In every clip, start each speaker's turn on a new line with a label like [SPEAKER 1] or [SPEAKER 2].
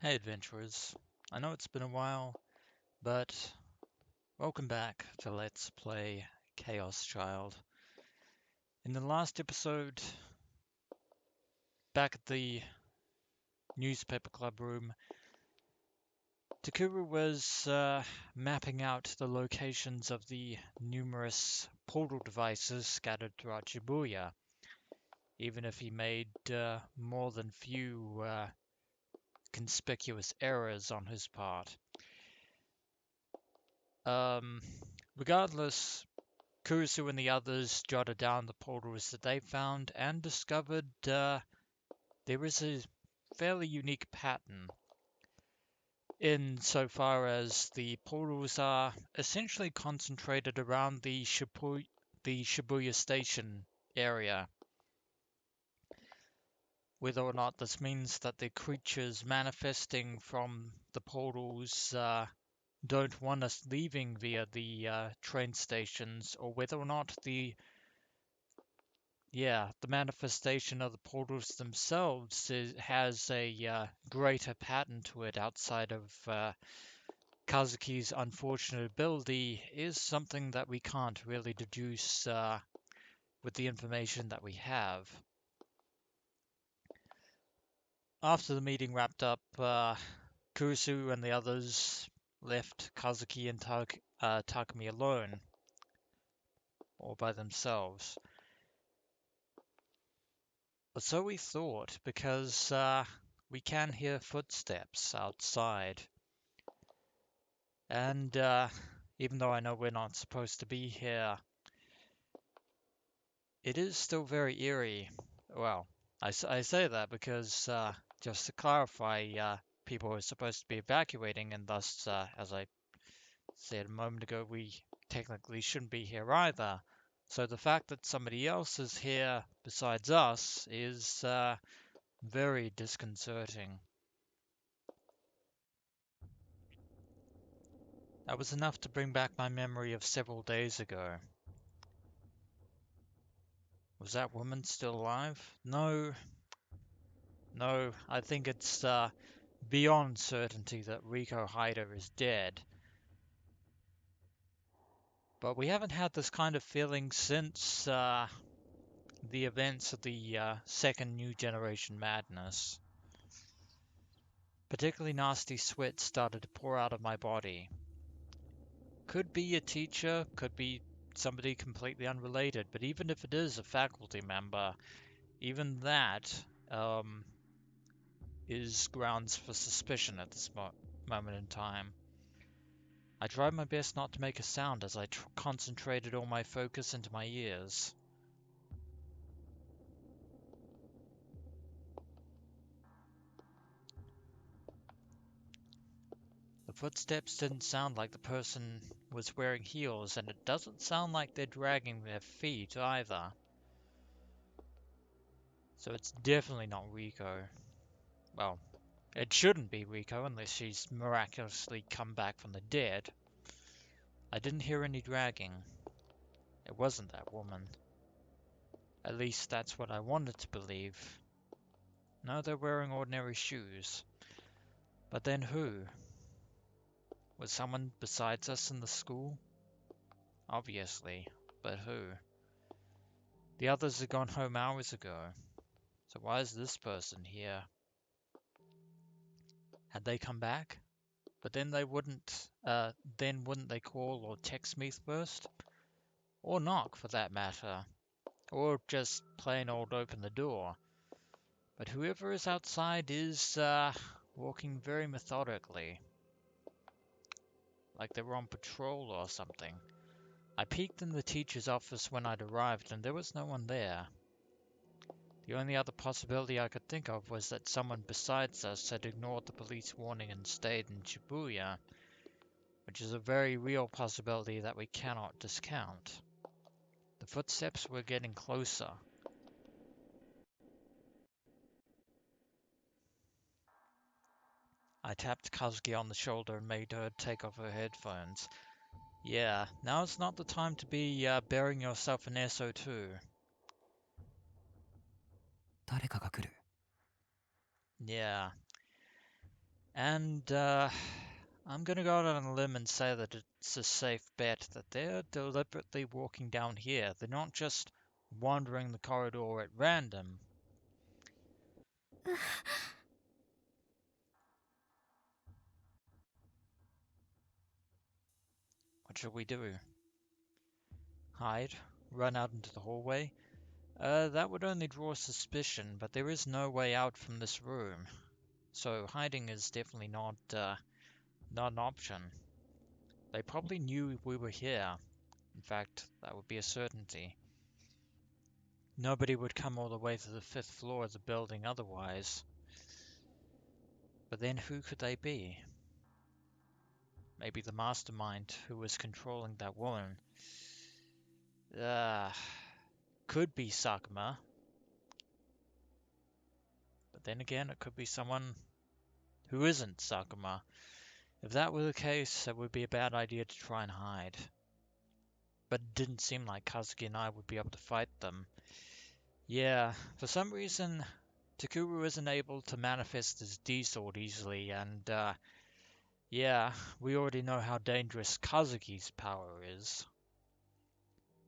[SPEAKER 1] Hey adventurers, I know it's been a while, but welcome back to Let's Play Chaos Child. In the last episode, back at the newspaper club room, Takuru was mapping out the locations of the numerous portal devices scattered throughout Shibuya, even if he made more than few conspicuous errors on his part. Um, Regardless, Kurusu and the others jotted down the portals that they found and discovered there is a fairly unique pattern insofar as the portals are essentially concentrated around the Shibuya Station area. Whether or not this means that the creatures manifesting from the portals don't want us leaving via the train stations, or whether or not the manifestation of the portals themselves has a greater pattern to it outside of Kazuki's unfortunate ability is something that we can't really deduce with the information that we have. After the meeting wrapped up, Kurusu and the others left Kazuki and Takumi alone, or by themselves. But so we thought, because we can hear footsteps outside. And even though I know we're not supposed to be here, it is still very eerie. Well, I say that because, just to clarify, people are supposed to be evacuating, and thus, as I said a moment ago, we technically shouldn't be here either. So the fact that somebody else is here besides us is very disconcerting. That was enough to bring back my memory of several days ago. Was that woman still alive? No, no, I think it's beyond certainty that Rico Hyder is dead. But we haven't had this kind of feeling since the events of the second New Generation Madness. Particularly nasty sweat started to pour out of my body. Could be a teacher, could be somebody completely unrelated, but even if it is a faculty member, even that is grounds for suspicion at this moment in time. I tried my best not to make a sound as I concentrated all my focus into my ears. The footsteps didn't sound like the person was wearing heels, and it doesn't sound like they're dragging their feet either. So it's definitely not Rico. Well, it shouldn't be Rico unless she's miraculously come back from the dead. I didn't hear any dragging. It wasn't that woman. At least that's what I wanted to believe. No, they're wearing ordinary shoes. But then who? Was someone besides us in the school? Obviously, but who? The others had gone home hours ago, so why is this person here? Had they come back? But then wouldn't they call or text me first? Or knock, for that matter. Or just plain old open the door. But whoever is outside is, walking very methodically. Like they were on patrol or something. I peeked in the teacher's office when I'd arrived, and there was no one there. The only other possibility I could think of was that someone besides us had ignored the police warning and stayed in Shibuya, which is a very real possibility that we cannot discount. The footsteps were getting closer. I tapped Kazuki on the shoulder and made her take off her headphones. Yeah, now is not the time to be burying yourself in SO2.
[SPEAKER 2] 誰かが来る。
[SPEAKER 1] Yeah, And I'm gonna go out on a limb and say that it's a safe bet that they're deliberately walking down here. They're not just wandering the corridor at random. What should we do? Hide? Run out into the hallway? That would only draw suspicion, but there is no way out from this room. So hiding is definitely not an option. They probably knew we were here. In fact, that would be a certainty. Nobody would come all the way to the 5th floor of the building otherwise. But then who could they be? Maybe the mastermind who was controlling that woman. Uh, could be Sakuma. But then again, it could be someone who isn't Sakuma. If that were the case, it would be a bad idea to try and hide. But it didn't seem like Kazuki and I would be able to fight them. Yeah, for some reason, Takuru isn't able to manifest his D-sword easily, and yeah, we already know how dangerous Kazuki's power is.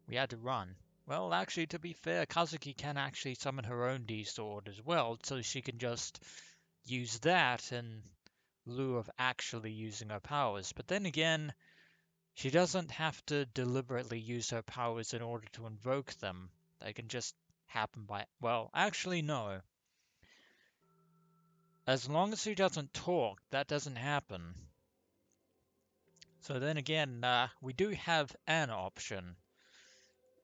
[SPEAKER 1] We had to run. Well, actually, to be fair, Kazuki can actually summon her own D-sword as well, so she can just use that in lieu of actually using her powers. But then again, she doesn't have to deliberately use her powers in order to invoke them. They can just happen by... Well, actually, no. As long as she doesn't talk, that doesn't happen. So then again, we do have an option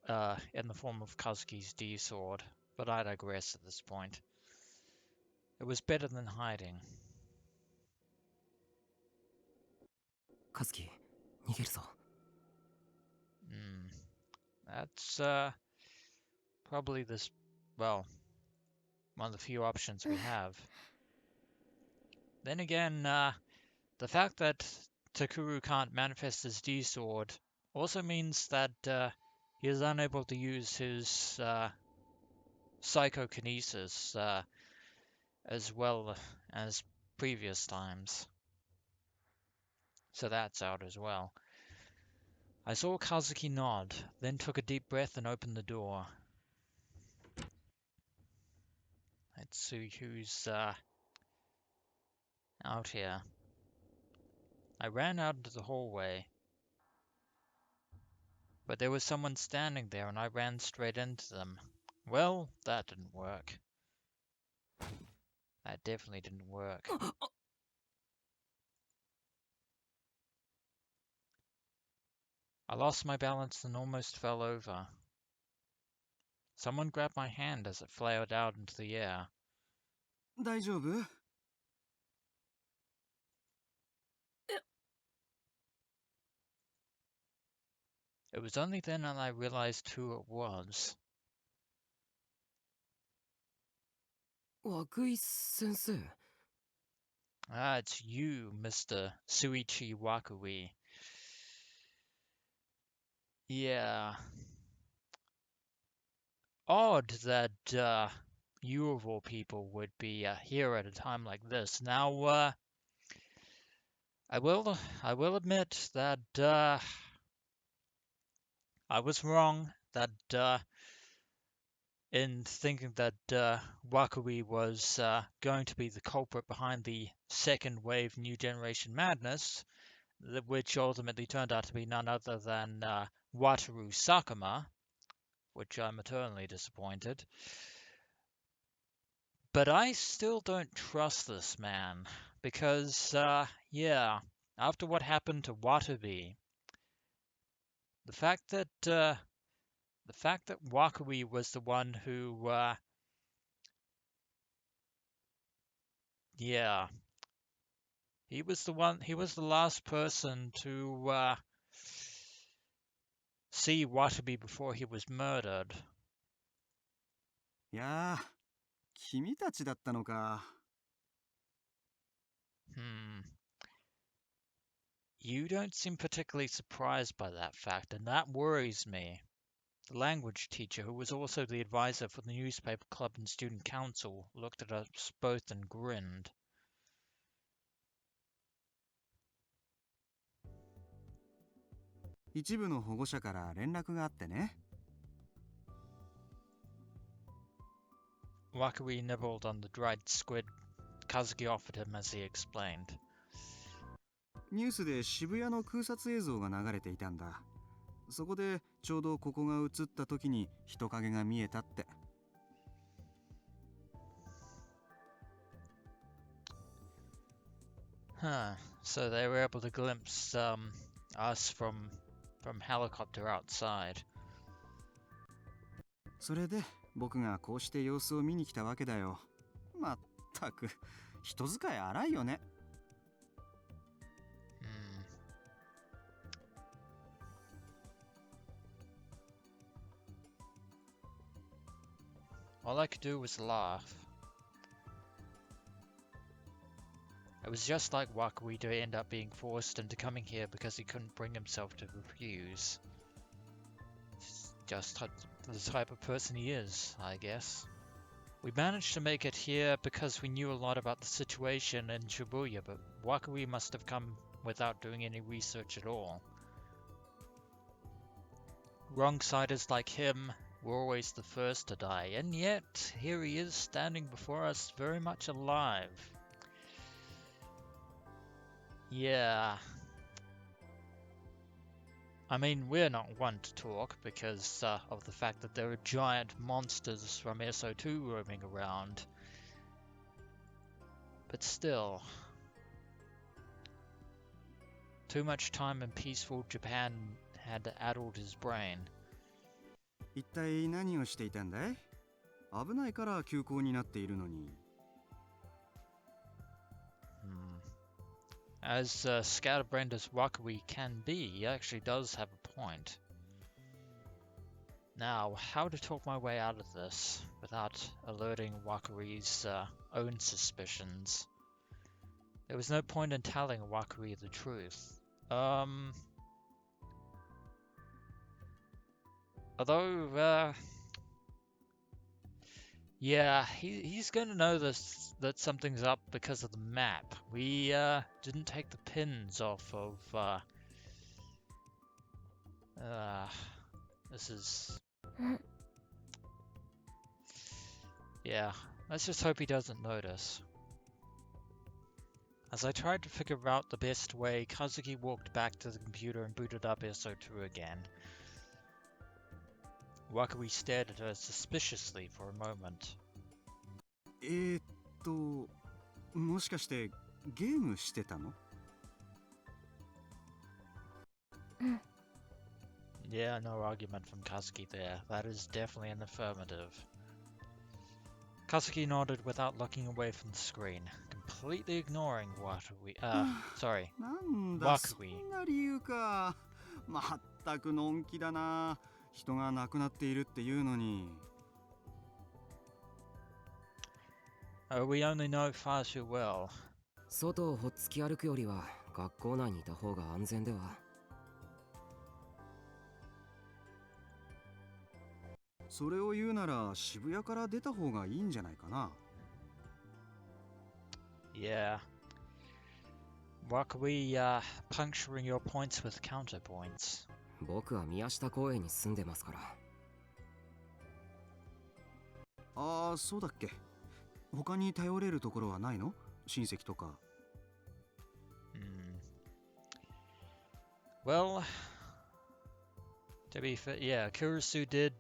[SPEAKER 1] in the form of Kazuki's D-sword, but I digress at this point. It was better than hiding.
[SPEAKER 2] カズキ逃げるぞ
[SPEAKER 1] Hmm. That's probably this, well, one of the few options we have. Then again, the fact that Takuru can't manifest his D-sword also means that he is unable to use his psychokinesis as well as previous times. So that's out as well. I saw Kazuki nod, then took a deep breath and opened the door. Let's see who's out here. I ran out into the hallway, but there was someone standing there and I ran straight into them. Well, that didn't work. That definitely didn't work. I lost my balance and almost fell over. Someone grabbed my hand as it flared out into the air.
[SPEAKER 2] 大丈夫
[SPEAKER 1] It was only then that I realized who it was.
[SPEAKER 2] 涌井先生
[SPEAKER 1] Ah, it's you, Mr. Suichi Wakui. Yeah. Odd that you of all people would be here at a time like this. Now, I will admit that I was wrong. That in thinking that Wakui was going to be the culprit behind the second wave New Generation Madness, which ultimately turned out to be none other than Wataru Sakuma, which I'm eternally disappointed. But I still don't trust this man, because, yeah, after what happened to Watabe, the fact that Wakui was the one who, yeah, he was the last person to see Watabe before he was murdered.
[SPEAKER 2] いや君たちだったのか
[SPEAKER 1] Hmm. You don't seem particularly surprised by that fact, and that worries me. The language teacher, who was also the advisor for the newspaper club and student council, looked at us both and grinned.
[SPEAKER 3] 一部の保護者から連絡があってね。
[SPEAKER 1] Wakui nibbled on the dried squid Kazuki offered him as he explained.
[SPEAKER 3] ニュースで渋谷の空撮映像が流れていたんだ。そこでちょうどここが映った時に人影が見えたって。
[SPEAKER 1] Huh. So they were able to glimpse us from helicopter outside.
[SPEAKER 3] それで僕がこうして様子を見に来たわけだよ。まったく人使い荒いよね。
[SPEAKER 1] All I could do was laugh. It was just like Wakui to end up being forced into coming here because he couldn't bring himself to refuse. It's just the type of person he is, I guess. We managed to make it here because we knew a lot about the situation in Shibuya, but Wakui must have come without doing any research at all. Wrong-siders like him were always the first to die, and yet here he is standing before us very much alive. Yeah. I mean, we're not one to talk because of the fact that there are giant monsters from SO2 roaming around. But still, too much time in peaceful Japan had addled his brain.
[SPEAKER 3] 一体何をしていたんだい？危ないから休校になっているのに。
[SPEAKER 1] As scatterbrained as Wakui can be, he actually does have a point. Now, how to talk my way out of this without alerting Wakui's own suspicions? There was no point in telling Wakui the truth. Although, yeah, he's going to know that something's up because of the map. We didn't take the pins off of this is... Yeah, let's just hope he doesn't notice. As I tried to figure out the best way, Kazuki walked back to the computer and booted up SO2 again. Wakui stared at her suspiciously for a moment.
[SPEAKER 3] もしかしてゲームしてたの？
[SPEAKER 1] Yeah, no argument from Kazuki there. That is definitely an affirmative. Kazuki nodded without looking away from the screen, completely ignoring Wakui.
[SPEAKER 3] なんだ、
[SPEAKER 1] Wakui.
[SPEAKER 3] そんな理由か。まったくのんきだな。人が亡くなっているっていうのに。
[SPEAKER 1] We only know far too well.
[SPEAKER 2] 外をほっつき歩くよりは学校内にいた方が安全では。
[SPEAKER 3] それを言うなら渋谷から出た方がいいんじゃないかな。
[SPEAKER 1] Yeah. Wakui, puncturing your points with counterpoints.
[SPEAKER 2] 僕は宮下公園に住んでますから。
[SPEAKER 3] ああ、そうだっけ。他に頼れるところはないの？親戚とか。
[SPEAKER 1] Well, to be fair, yeah, Kurusu did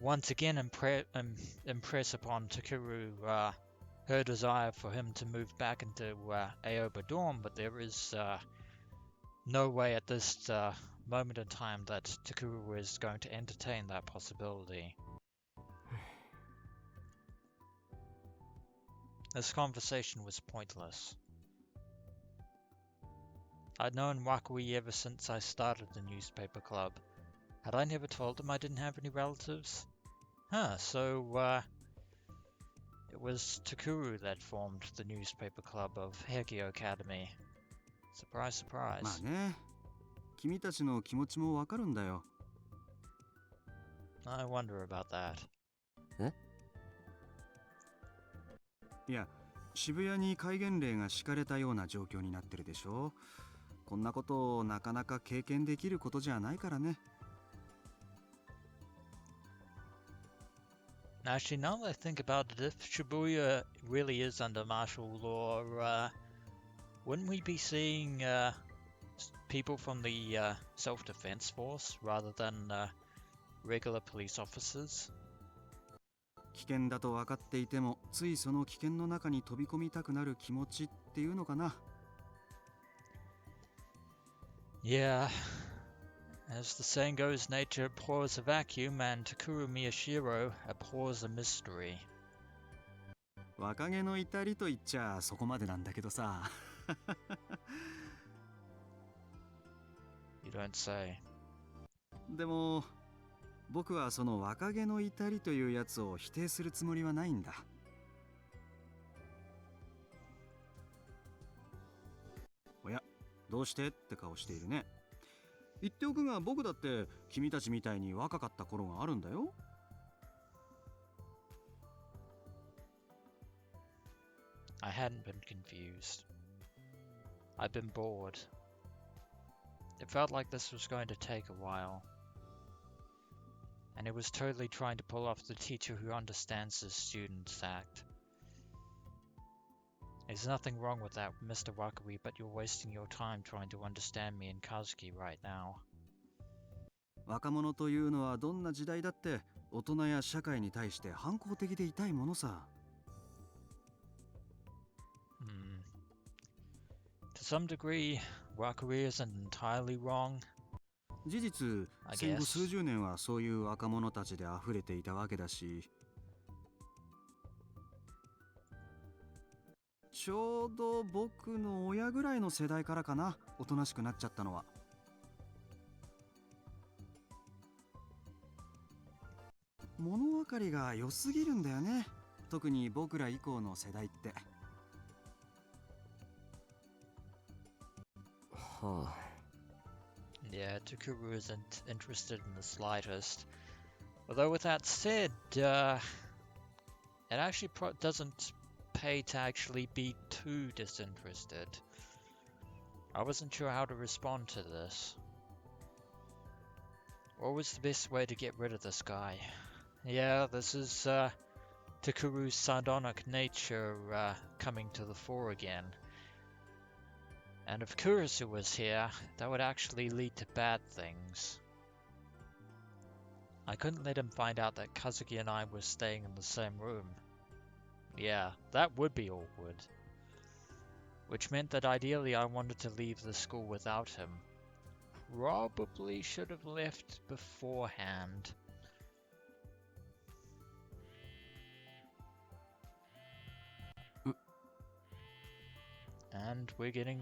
[SPEAKER 1] once again impress upon Takuru her desire for him to move back into Aoba Dorm, but there is no way at this moment in time that Takuru is going to entertain that possibility. This conversation was pointless. I'd known Wakui ever since I started the newspaper club. Had I never told him I didn't have any relatives? So it was Takuru that formed the newspaper club of Hegio Academy. Surprise, surprise.
[SPEAKER 3] まあね、君たちの気持ちもわかるんだよ。
[SPEAKER 1] I wonder about that.
[SPEAKER 3] いや、渋谷に戒厳令が敷かれたような状況になってるでしょ。こんなことをなかなか経験できることじゃないからね。
[SPEAKER 1] Actually, now that I think about it, if Shibuya really is under martial law, wouldn't we be seeing people from the self-defense force rather than regular police officers?
[SPEAKER 3] 危険だと分かっていても、ついその危険の中に飛び込みたくなる気持ちっていうのかな。
[SPEAKER 1] Yeah. As the saying goes, nature abhors a vacuum, and Takuru Miyashiro abhors a mystery.
[SPEAKER 3] 若気の至りと言っちゃそこまでなんだけどさ。
[SPEAKER 1] You don't say.
[SPEAKER 3] でも僕はその若気の至りというやつを否定するつもりはないんだ。おや、どうしてって顔しているね。言っておくが、僕だって君たちみたいに若かった頃があるんだよ。
[SPEAKER 1] I hadn't been confused. I'd been bored. It felt like this was going to take a while. And it was totally trying to pull off the teacher who understands his students act. There's nothing wrong with that, Mr. Wakui, but you're wasting your time trying to understand me and Kazuki right now.
[SPEAKER 3] 若者というのはどんな時代だって大人や社会に対して反抗的でいたいものさ。
[SPEAKER 1] To some degree, Wakui isn't entirely wrong.
[SPEAKER 3] 事実、戦後数十年はそういう若者たちで溢れていたわけだし、ちょうど僕の親ぐらいの世代からかな、おとなしくなっちゃったのは。物分かりが良すぎるんだよね、特に僕ら以降の世代って。
[SPEAKER 2] はあ。
[SPEAKER 1] Yeah, Takuru isn't interested in the slightest. Although with that said, it actually doesn't pay to actually be too disinterested. I wasn't sure how to respond to this. What was the best way to get rid of this guy? Yeah, this is Takuru's sardonic nature coming to the fore again. And if Kurisu was here, that would actually lead to bad things. I couldn't let him find out that Kazuki and I were staying in the same room. Yeah, that would be awkward. Which meant that ideally I wanted to leave the school without him. Probably should have left beforehand. And we're getting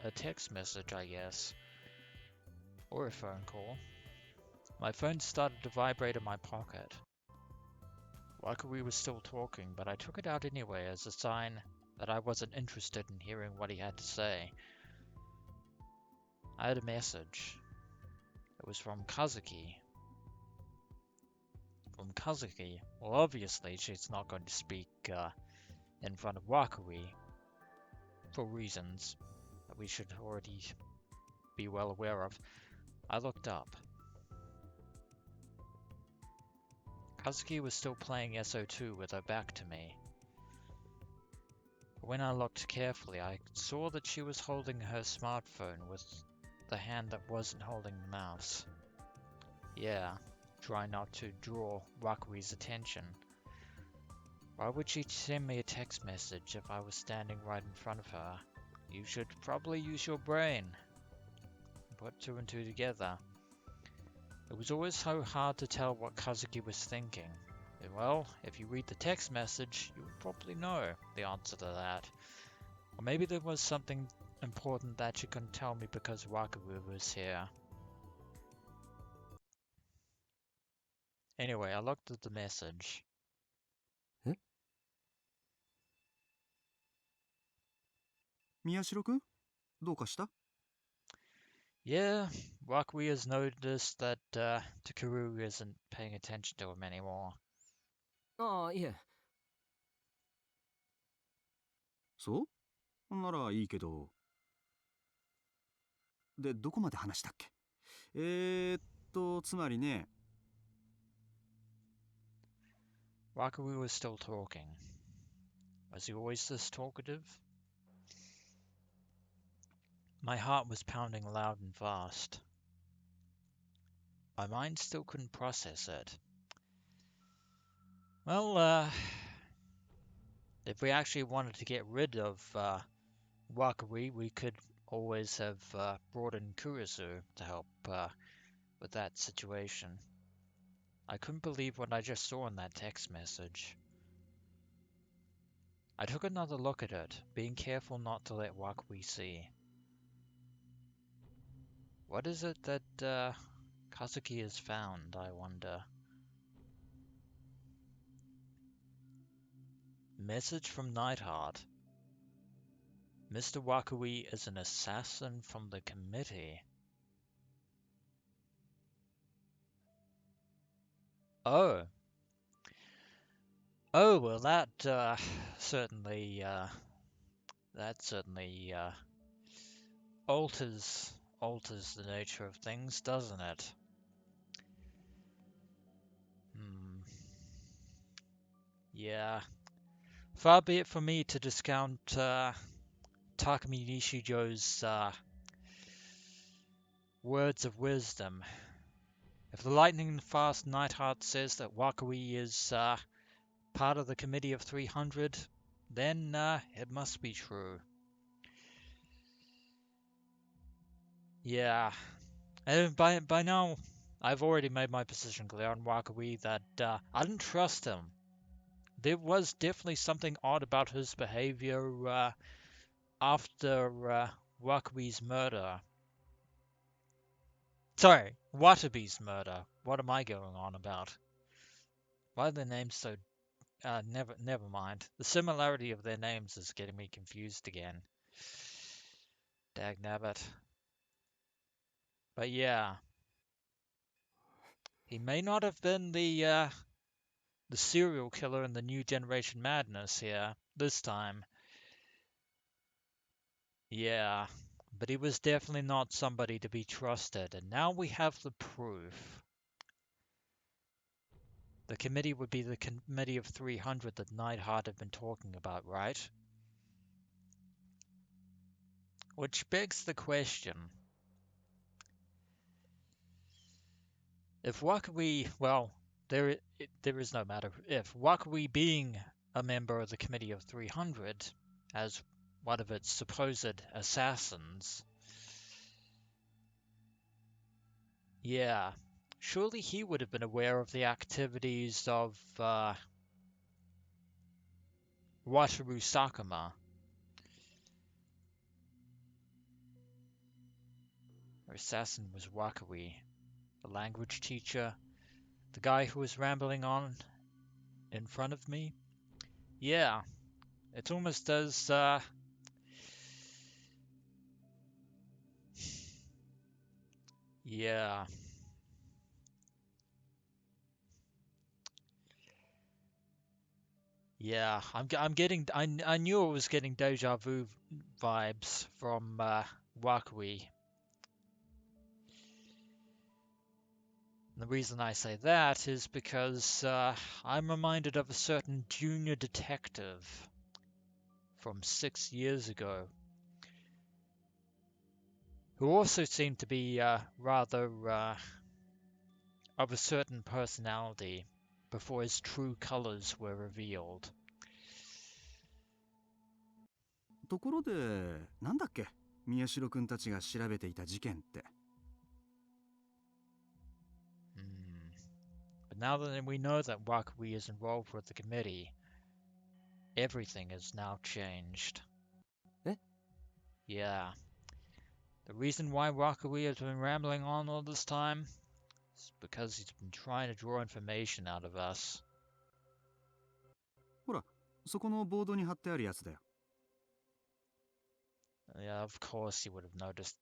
[SPEAKER 1] a text message, I guess. Or a phone call. My phone started to vibrate in my pocket. Wakui was still talking, but I took it out anyway as a sign that I wasn't interested in hearing what he had to say. I had a message. It was from Kazuki. From Kazuki? Well, obviously she's not going to speak in front of Wakui. For reasons that we should already be well aware of. I looked up. Kazuki was still playing SO2 with her back to me. But when I looked carefully, I saw that she was holding her smartphone with the hand that wasn't holding the mouse. Yeah, trying not to draw Wakui's attention. Why would she send me a text message if I was standing right in front of her? You should probably use your brain. Put two and two together. It was always so hard to tell what Kazuki was thinking. Well, if you read the text message, you would probably know the answer to that. Or maybe there was something important that she couldn't tell me because Wakui was here. Anyway, I looked at the message.
[SPEAKER 3] 宮代くん、どうかした？
[SPEAKER 1] Yeah, Wakui has noticed that Takuru isn't paying attention to him anymore.
[SPEAKER 2] ああ、いえ。
[SPEAKER 3] そう？ならいいけど。で、どこまで話したっけ？つまりね。
[SPEAKER 1] Wakaru was still talking. Was he always this talkative? My heart was pounding loud and fast. My mind still couldn't process it. Well, if we actually wanted to get rid of Wakaru, we could always have brought in Kurisu to help with that situation. I couldn't believe what I just saw in that text message. I took another look at it, being careful not to let Wakaru see. What is it that Kazuki has found, I wonder? Message from Nightheart. Mr. Wakaru is an assassin from the committee. Oh. Oh, well that certainly alters the nature of things, doesn't it? Yeah. Far be it from me to discount Takumi Nishijo's words of wisdom. If the lightning-fast Nightheart says that Wakaru is part of the Committee of 300, then it must be true. Yeah. And by now, I've already made my position clear on Wakaru that I didn't trust him. There was definitely something odd about his behavior after Wakaru's murder. Sorry, Watabi's murder. What am I going on about? Why are their names so... never mind. The similarity of their names is getting me confused again. Dagnabbit. But yeah. He may not have been the serial killer in the New Generation Madness here, this time. Yeah. But he was definitely not somebody to be trusted, and now we have the proof. The committee would be the Committee of 300 that Neidhart had been talking about, right? Which begs the question. If Wakaru, well, there is no matter if. Wakaru being a member of the Committee of 300, as one of its supposed assassins, yeah, surely he would have been aware of the activities of Wataru Sakuma. Her assassin was Wakaru, the language teacher, the guy who was rambling on in front of me. Yeah, it's almost as yeah. Yeah, I'm getting. I knew I was getting deja vu vibes from Wakawi. The reason I say that is because I'm reminded of a certain junior detective from 6 years ago, who also seemed to be rather of a certain personality before his true colors were revealed.
[SPEAKER 3] ところで、なんだっけ？宮代くんたちが調べていた事件って。
[SPEAKER 1] But now that we know that Wakawi is involved with the committee, everything has now changed.
[SPEAKER 2] Eh?
[SPEAKER 1] Yeah. The reason why Wakawi has been rambling on all this time is because he's been trying to draw information out of us.
[SPEAKER 3] ほら、そこのボードに貼ってあるやつだよ。
[SPEAKER 1] Yeah, of course he would have noticed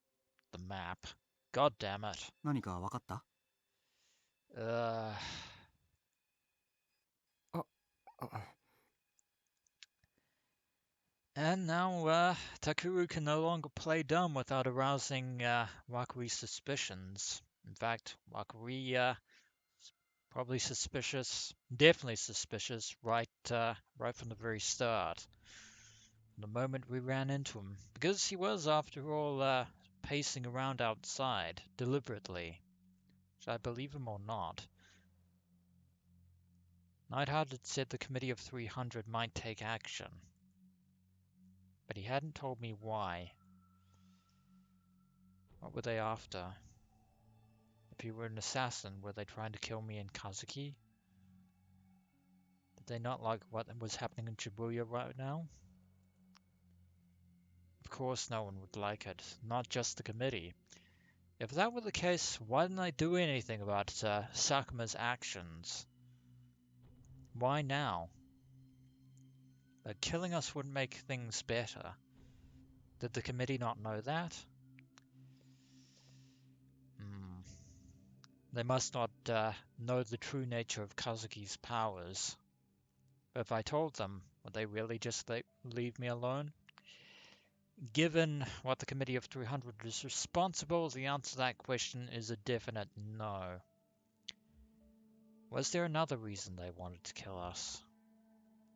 [SPEAKER 1] the map. God damn it.
[SPEAKER 3] 何かわかった？
[SPEAKER 1] And now Takuru can no longer play dumb without arousing Wakuri's suspicions. In fact, Wakuri probably suspicious, definitely suspicious, right from the very start. The moment we ran into him, because he was, after all, pacing around outside deliberately. Should I believe him or not? Neidhart had said the Committee of 300 might take action, but he hadn't told me why. What were they after? If he were an assassin, were they trying to kill me and Kazuki? Did they not like what was happening in Shibuya right now? Of course no one would like it, not just the committee. If that were the case, why didn't they do anything about Sakuma's actions? Why now? Killing us wouldn't make things better. Did the committee not know that? They must not know the true nature of Kazuki's powers. But if I told them, would they really just leave me alone? Given what the Committee of 300 is responsible, the answer to that question is a definite no. Was there another reason they wanted to kill us?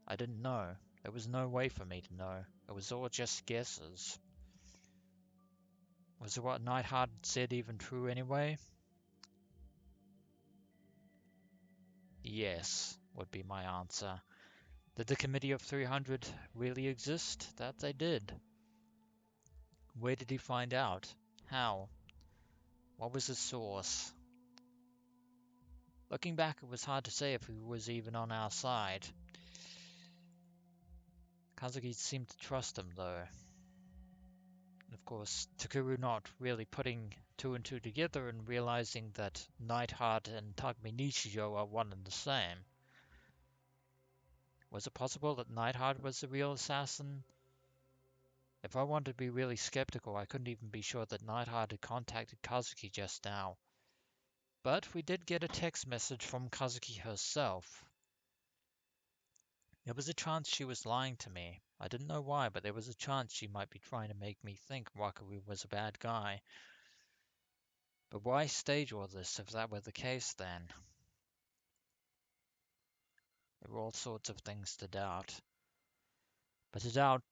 [SPEAKER 1] I didn't know. There was no way for me to know. It was all just guesses. Was what Neidhart said even true anyway? Yes, would be my answer. Did the Committee of 300 really exist? That they did. Where did he find out? How? What was his source? Looking back, it was hard to say if he was even on our side. Kazuki seemed to trust him, though. Of course, Takuru not really putting two and two together and realizing that Neidhart and Takumi Nishijo are one and the same. Was it possible that Neidhart was the real assassin? If I wanted to be really skeptical, I couldn't even be sure that Neidhart had contacted Kazuki just now. But we did get a text message from Kazuki herself. There was a chance she was lying to me. I didn't know why, but there was a chance she might be trying to make me think Wakari was a bad guy. But why stage all this if that were the case then? There were all sorts of things to doubt. But to doubt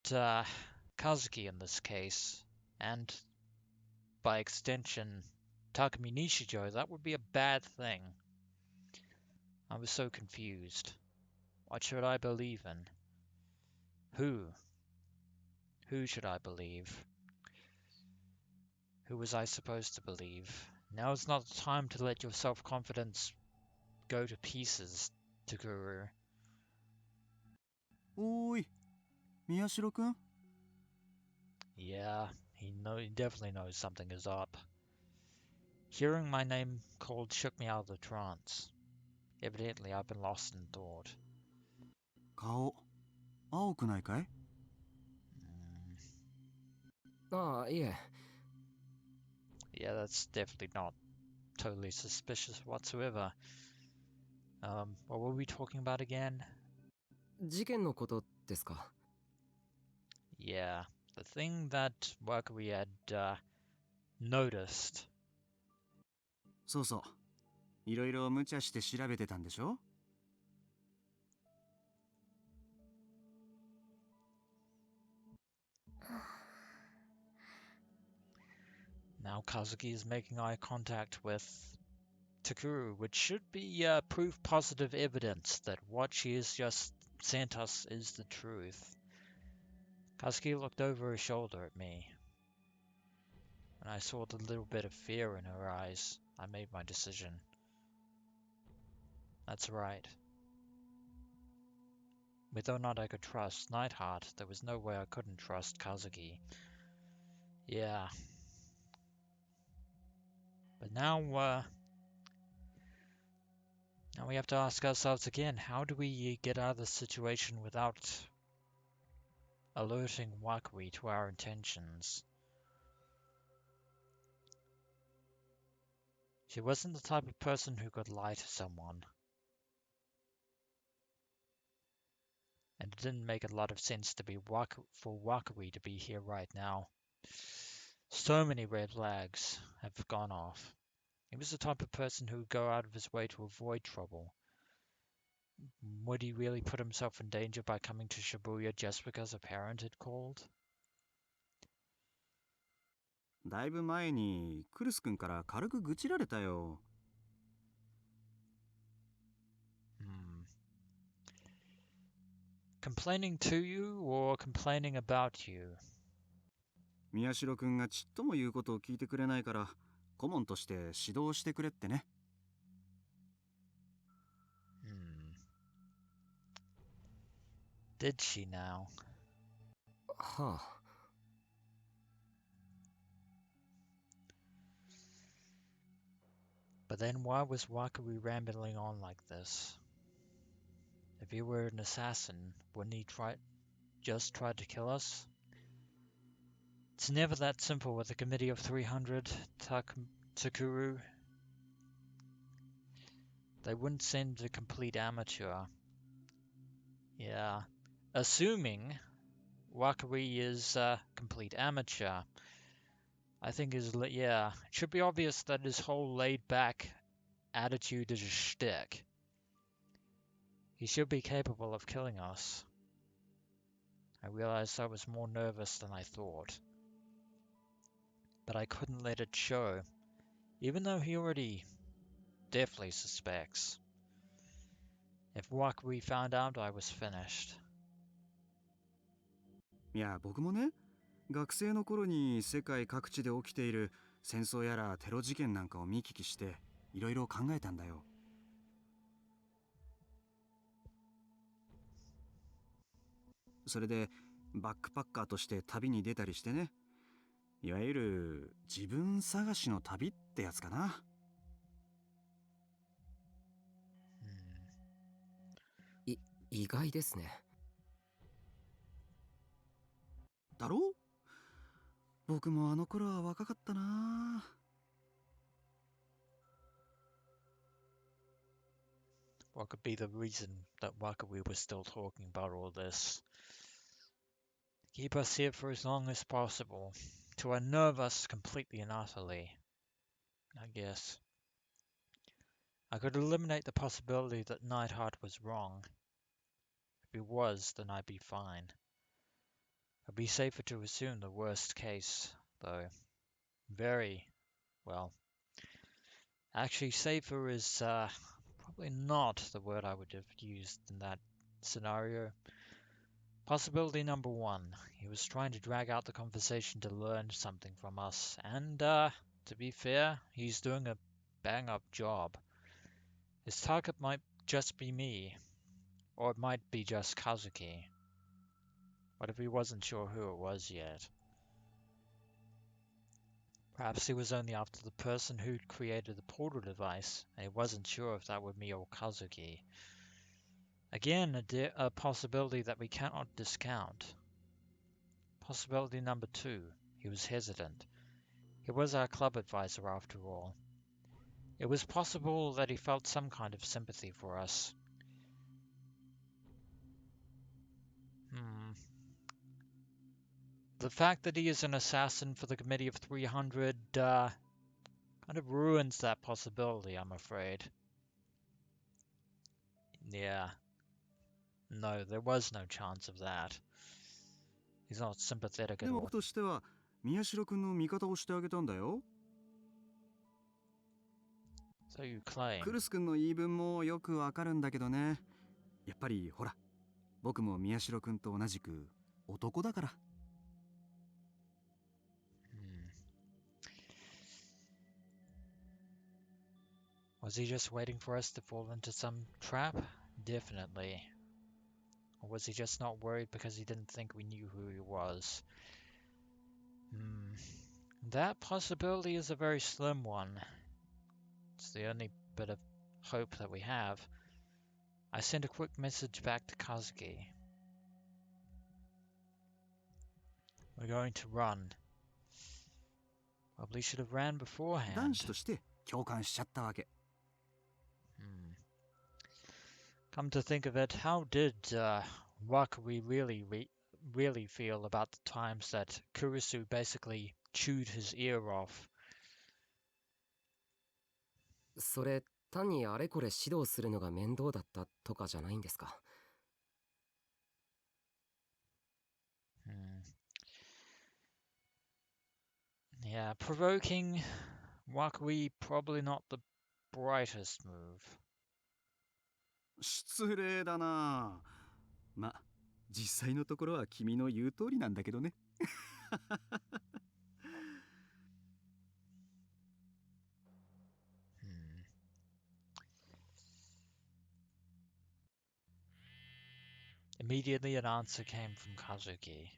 [SPEAKER 1] Kazuki in this case, and by extension Takumi Nishijo, that would be a bad thing. I was so confused. What should I believe in? Who? Who should I believe? Who was I supposed to believe? Now is not the time to let your self-confidence go to pieces, Takuru.
[SPEAKER 3] おーい、宮代くん
[SPEAKER 1] Yeah, he definitely knows something is up. Hearing my name called shook me out of the trance. Evidently, I've been lost in thought.
[SPEAKER 3] 顔、青くないかい
[SPEAKER 2] ああ、いえ。
[SPEAKER 1] Yeah, that's definitely not totally suspicious whatsoever. What were we talking about again?
[SPEAKER 2] 事件のことですか？
[SPEAKER 1] Yeah, the thing that Wakari had noticed.
[SPEAKER 3] そうそう。いろいろ無茶して調べてたんでしょ
[SPEAKER 1] Now Kazuki is making eye contact with Takuru, which should be proof positive evidence that what she has just sent us is the truth. Kazuki looked over her shoulder at me. When I saw the little bit of fear in her eyes, I made my decision. That's right. Whether or not I could trust Neidhart, there was no way I couldn't trust Kazuki. Yeah. But now we have to ask ourselves again, how do we get out of this situation without alerting Wakari to our intentions? She wasn't the type of person who could lie to someone. And it didn't make a lot of sense to be for Wakari to be here right now. So many red flags have gone off. He was the type of person who would go out of his way to avoid trouble. Would he really put himself in danger by coming to Shibuya just because a parent had called?
[SPEAKER 3] だいぶ前にクルス君から軽く愚痴られたよ。
[SPEAKER 1] Complaining to you or complaining about you?
[SPEAKER 3] 宮代君がちっとも言うことを聞いてくれないから顧問として指導してくれってね。
[SPEAKER 1] Did she now?
[SPEAKER 2] はあ。
[SPEAKER 1] But then why was Wakari rambling on like this? If he were an assassin, wouldn't he just try to kill us? It's never that simple with a committee of 300, Takuru. They wouldn't send a complete amateur. Yeah. Assuming Wakari is a complete amateur. I think it should be obvious that his whole laid-back attitude is a shtick. He should be capable of killing us. I realized I was more nervous than I thought. But I couldn't let it show, even though he already definitely suspects. If Wakari found out, I was finished.
[SPEAKER 3] いや僕もね、学生の頃に世界各地で起きている戦争やらテロ事件なんかを見聞きしていろいろ考えたんだよ。それでバックパッカーとして旅に出たりしてね、いわゆる自分探しの旅ってやつかな。
[SPEAKER 2] 意外ですね。
[SPEAKER 3] だろう？僕もあの頃は若かったな。
[SPEAKER 1] What could be the reason that Wakari was still talking about all this? Keep us here for as long as possible, to unnerve us completely and utterly, I guess. I could eliminate the possibility that Neidhart was wrong. If he was, then I'd be fine. It'd be safer to assume the worst case, though. Very, well, actually safer is probably not the word I would have used in that scenario. Possibility number one, he was trying to drag out the conversation to learn something from us, and to be fair, he's doing a bang-up job. His target might just be me, or it might be just Kazuki. What if he wasn't sure who it was yet? Perhaps he was only after the person who'd created the portal device, and he wasn't sure if that were me or Kazuki. Again, a possibility that we cannot discount. Possibility number two, he was hesitant. He was our club advisor after all. It was possible that he felt some kind of sympathy for us. The fact that he is an assassin for the Committee of 300 kind of ruins that possibility, I'm afraid. Yeah. No, there was no chance of that. He's not sympathetic at
[SPEAKER 3] でも
[SPEAKER 1] all.
[SPEAKER 3] 僕としては宮代君の味方をしてあげたんだよ。
[SPEAKER 1] So you claim.
[SPEAKER 3] クルス君の言い分もよくわかるんだけどね。やっぱりほら、僕も宮代君と同じく男だから。
[SPEAKER 1] Was he just waiting for us to fall into some trap? Definitely. Or was he just not worried because he didn't think we knew who he was? That possibility is a very slim one. It's the only bit of hope that we have. I sent a quick message back to Kazuki. We're going to run. Probably should have ran
[SPEAKER 3] 男
[SPEAKER 1] beforehand.
[SPEAKER 3] 子として共感しちゃったわけ。
[SPEAKER 1] Come to think of it, how did what could we really feel about the times that Kurisu basically chewed his ear off?
[SPEAKER 2] それ、単にあれこれ指導するのが面倒だったとかじゃないんですか？
[SPEAKER 1] Hmm. Yeah, provoking Wakui probably not the brightest move.
[SPEAKER 3] 失礼だな。ま、実際のところは君の言う通りなんだけどね。
[SPEAKER 1] Hmm. Immediately an answer came from Kazuki.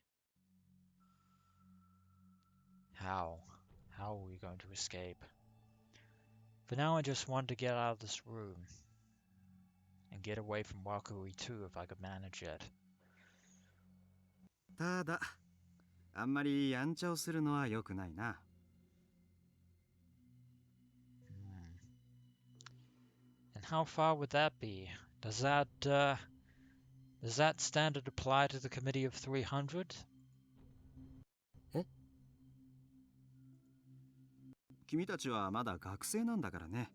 [SPEAKER 1] How? How are we going to escape? For now I just want to get out of this room. And get away from Wakui too if I could manage it.
[SPEAKER 3] ただ、あんまりやんちゃをするのは良くないな。
[SPEAKER 1] Hmm. And how far would that be? Does that standard apply to the Committee of 300?
[SPEAKER 2] え？
[SPEAKER 3] 君たちはまだ学生なんだからね。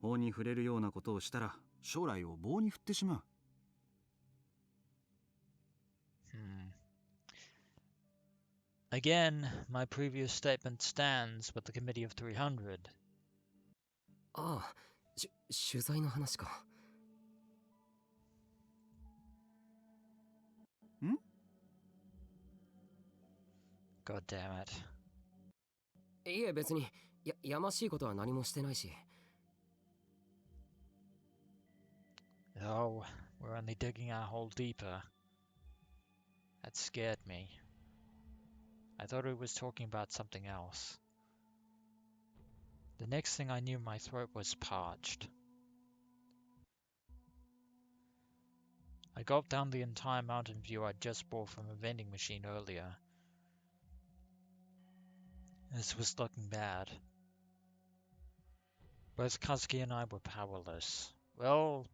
[SPEAKER 3] 法に触れるようなことをしたら将来を棒に振ってしまう。
[SPEAKER 1] Hmm. Again, my previous statement stands with the Committee of 300.
[SPEAKER 2] ああ、取材の話か。
[SPEAKER 3] ん？
[SPEAKER 1] God damn it.
[SPEAKER 2] いえ別にやましいことは何もしてないし。
[SPEAKER 1] Oh, we're only digging our hole deeper. That scared me. I thought it was talking about something else. The next thing I knew, my throat was parched. I gulped down the entire Mountain View I'd just bought from a vending machine earlier. This was looking bad. Both Kazuki and I were powerless. Well,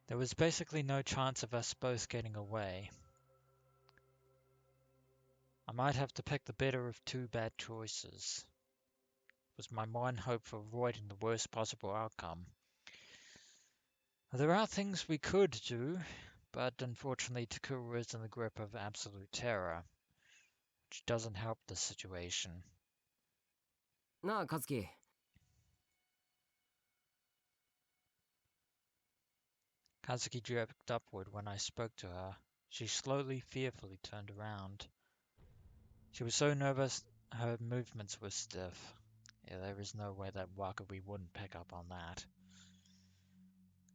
[SPEAKER 1] there was basically no chance of us both getting away. I might have to pick the better of two bad choices. It was my one hope for avoiding the worst possible outcome. There are things we could do, but unfortunately Takuru is in the grip of absolute terror, which doesn't help the situation.
[SPEAKER 2] なあ和樹。
[SPEAKER 1] Kazuki jerked upward when I spoke to her. She slowly, fearfully turned around. She was so nervous, her movements were stiff. Yeah, there is no way that Wakui wouldn't pick up on that.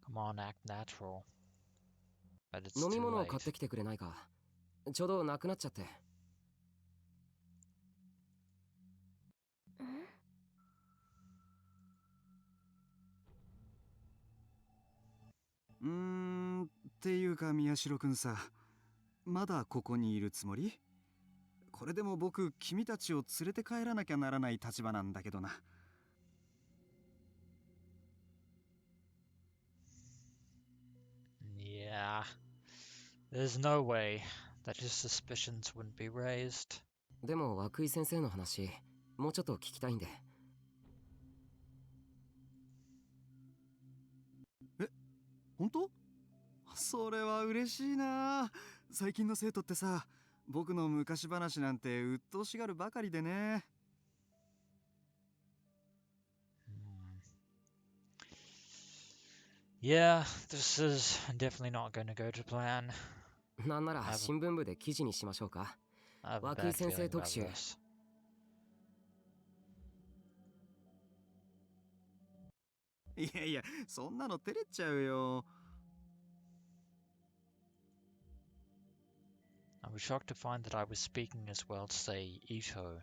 [SPEAKER 1] Come on, act natural. But it's
[SPEAKER 2] 飲み
[SPEAKER 1] too
[SPEAKER 2] 物を
[SPEAKER 1] late.
[SPEAKER 2] 買ってきてくれないか。ちょうどなくなっちゃって。
[SPEAKER 3] っていうか宮代くんさ、まだここにいるつもり？これでも僕君たちを連れて帰らなきゃならない立場なんだけどな。
[SPEAKER 1] Yeah. There's no way that his suspicions wouldn't be raised.
[SPEAKER 2] でも涌井先生の話もうちょっと聞きたいんで。
[SPEAKER 3] え、本当？それは嬉しいな。最近の生徒ってさ、僕の昔話なんて鬱陶しがるばかりでね。
[SPEAKER 1] Yeah, this is definitely not going to go to plan.
[SPEAKER 2] なんなら新聞部で記事にしましょうか。
[SPEAKER 1] I have a
[SPEAKER 2] 涌井
[SPEAKER 1] bad
[SPEAKER 2] 先生
[SPEAKER 1] feeling
[SPEAKER 2] 特
[SPEAKER 1] about
[SPEAKER 2] 集。
[SPEAKER 1] this.
[SPEAKER 3] いやいや、そんなの照れちゃうよ。
[SPEAKER 1] I was shocked to find that I was speaking as well to say Ito.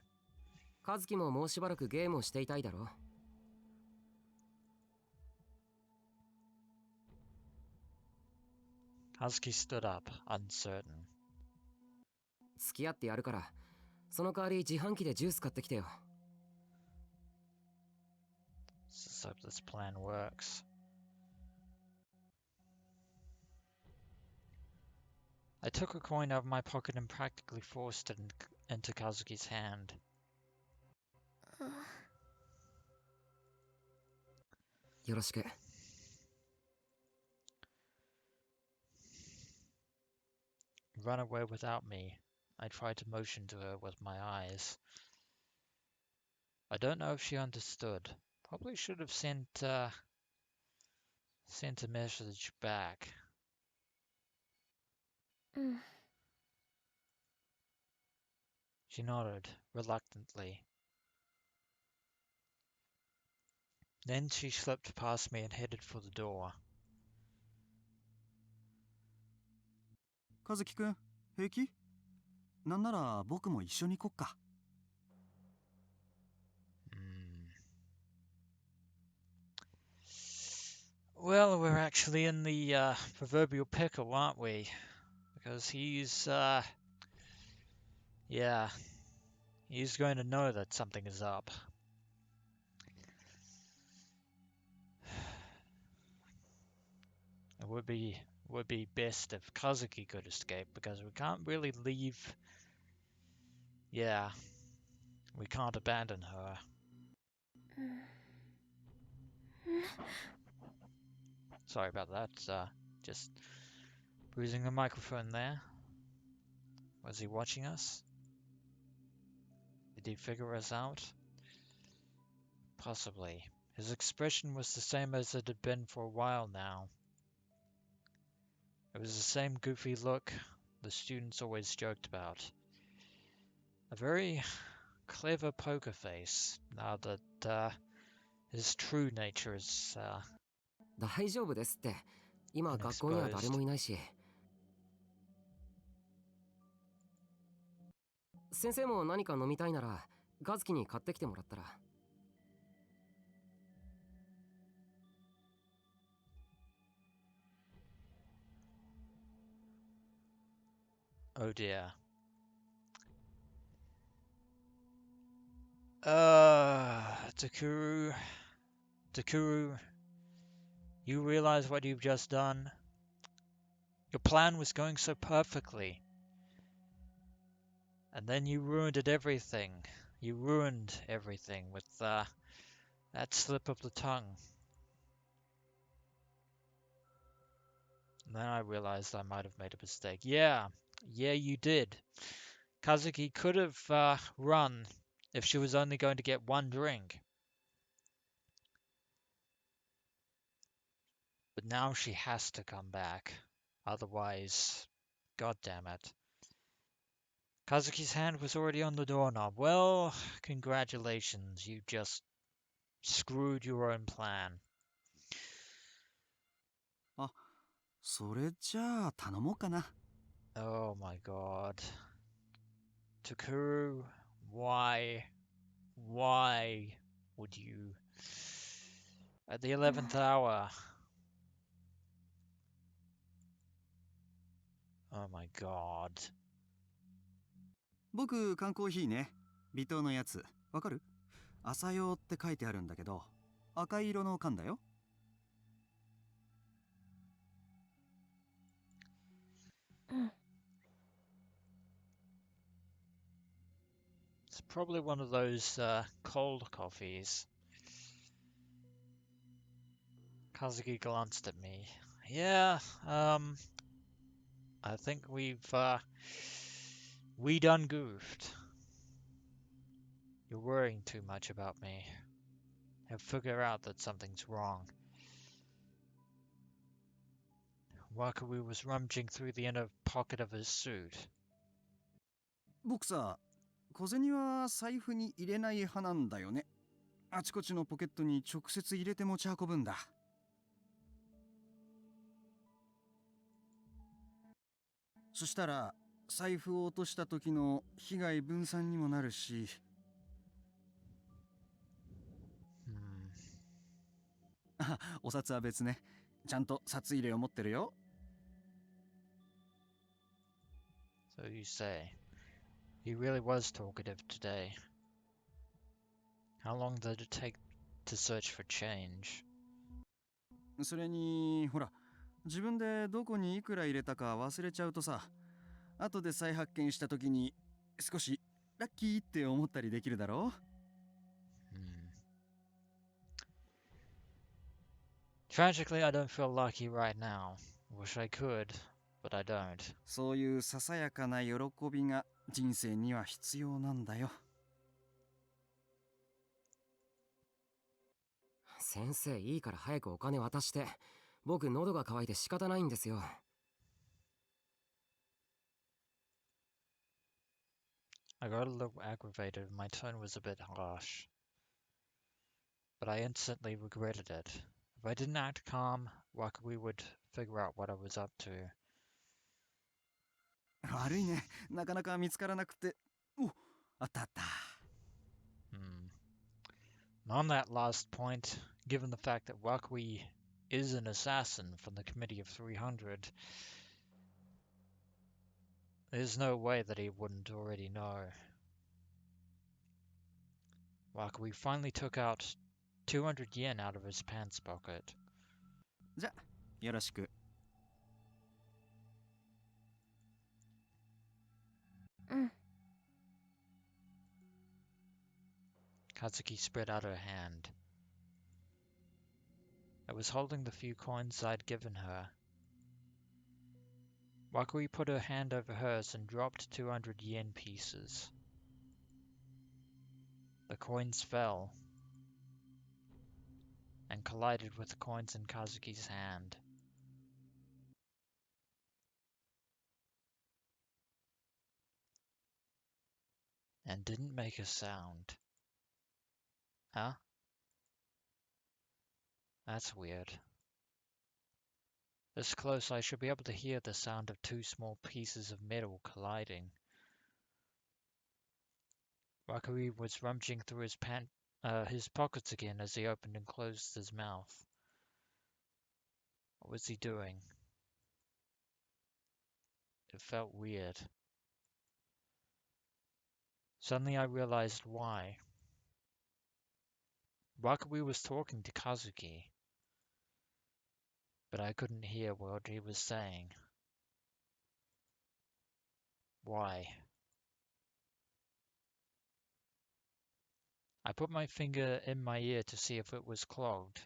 [SPEAKER 2] 和樹ももうしばらくゲームをしていたいだろ。
[SPEAKER 1] Kazuki stood up, uncertain.
[SPEAKER 2] 付き合ってやるから、その代わり自販機でジュース買ってきてよ。
[SPEAKER 1] Let's hope this plan works. I took a coin out of my pocket and practically forced it into Kazuki's hand.
[SPEAKER 2] よろしく。
[SPEAKER 1] Run away without me. I tried to motion to her with my eyes. I don't know if she understood. Probably should have sent a message back.
[SPEAKER 4] うん。
[SPEAKER 1] She nodded reluctantly. Then she slipped past me and headed for the door.
[SPEAKER 3] 和樹くん、平気？なんなら僕も一緒に行こっか。
[SPEAKER 1] Well, we're actually in the proverbial pickle, aren't we? Because he's going to know that something is up. It would be best if Kazuki could escape, because we can't really leave. Yeah, we can't abandon her. Sorry about that. Just bruising the microphone there. Was he watching us? Did he figure us out? Possibly. His expression was the same as it had been for a while now. It was the same goofy look the students always joked about. A very clever poker face, now that his true nature is
[SPEAKER 2] 大丈夫ですって。今学校には誰もいないし。先生も何か飲みたいなら、和樹に買ってきてもらったら。
[SPEAKER 1] Oh dear. Takuru, you realize what you've just done? Your plan was going so perfectly. And then you ruined everything. You ruined everything with that slip of the tongue. And then I realized I might have made a mistake. Yeah, you did. Kazuki could have run if she was only going to get one drink. But now she has to come back. Otherwise, god damn it. Kazuki's hand was already on the doorknob. Well, congratulations. You just screwed your own plan.
[SPEAKER 3] あ、それじゃあ頼もうかな。
[SPEAKER 1] Oh my god. Takuru, why would you? At the 11th hour. Oh my god.
[SPEAKER 3] 僕缶コーヒーね。微糖のやつ。わかる？朝用って書いてあるんだけど、赤い色の缶だよ。
[SPEAKER 1] It's probably one of those cold coffees. Kazuki glanced at me. Yeah, I think we done goofed. You're worrying too much about me. Have figured out that something's wrong. Wakaru was rummaging through the inner pocket of his suit.
[SPEAKER 3] 僕さ、小銭は財布に入れない派なんだよね。あちこちのポケットに直接入れて持ち運ぶんだ。そしたら財布を落とした時の被害分散にもなるし。あ、お札は別ね。ちゃんと札入れを持ってるよ。
[SPEAKER 1] So you say. He really was talkative today. How long did it take to search for change?
[SPEAKER 3] それにほら、自分でどこにいくら入れたか忘れちゃうとさ、後で再発見した時に少しラッキーって思ったりできるだろう。
[SPEAKER 1] Tragically, I don't feel lucky right now. Wish I could, but I don't.
[SPEAKER 3] そういうささやかな喜びが人生には必要なんだよ。
[SPEAKER 2] 先生、いいから早くお金渡して。僕喉が渇いて仕方ないんですよ。
[SPEAKER 1] I got a little aggravated and my tone was a bit harsh. But I instantly regretted it. If I didn't act calm, Wakui would figure out what I was up to.
[SPEAKER 3] 悪いね、なかなか見つからなくて。お、あったあった。
[SPEAKER 1] And on that last point, given the fact that Wakui is an assassin from the Committee of 300, there's no way that he wouldn't already know. Wakui finally took out 200 yen out of his pants pocket.
[SPEAKER 3] じゃ、よろしく。
[SPEAKER 1] Kazuki spread out her hand. I was holding the few coins I'd given her. Wakui put her hand over hers and dropped 200 yen pieces. The coins fell and collided with the coins in Kazuki's hand. And didn't make a sound. Huh? That's weird. This close, I should be able to hear the sound of two small pieces of metal colliding. Wakui was rummaging through his pockets again as he opened and closed his mouth. What was he doing? It felt weird. Suddenly I realized why. Wakui was talking to Kazuki, but I couldn't hear what he was saying. Why? I put my finger in my ear to see if it was clogged.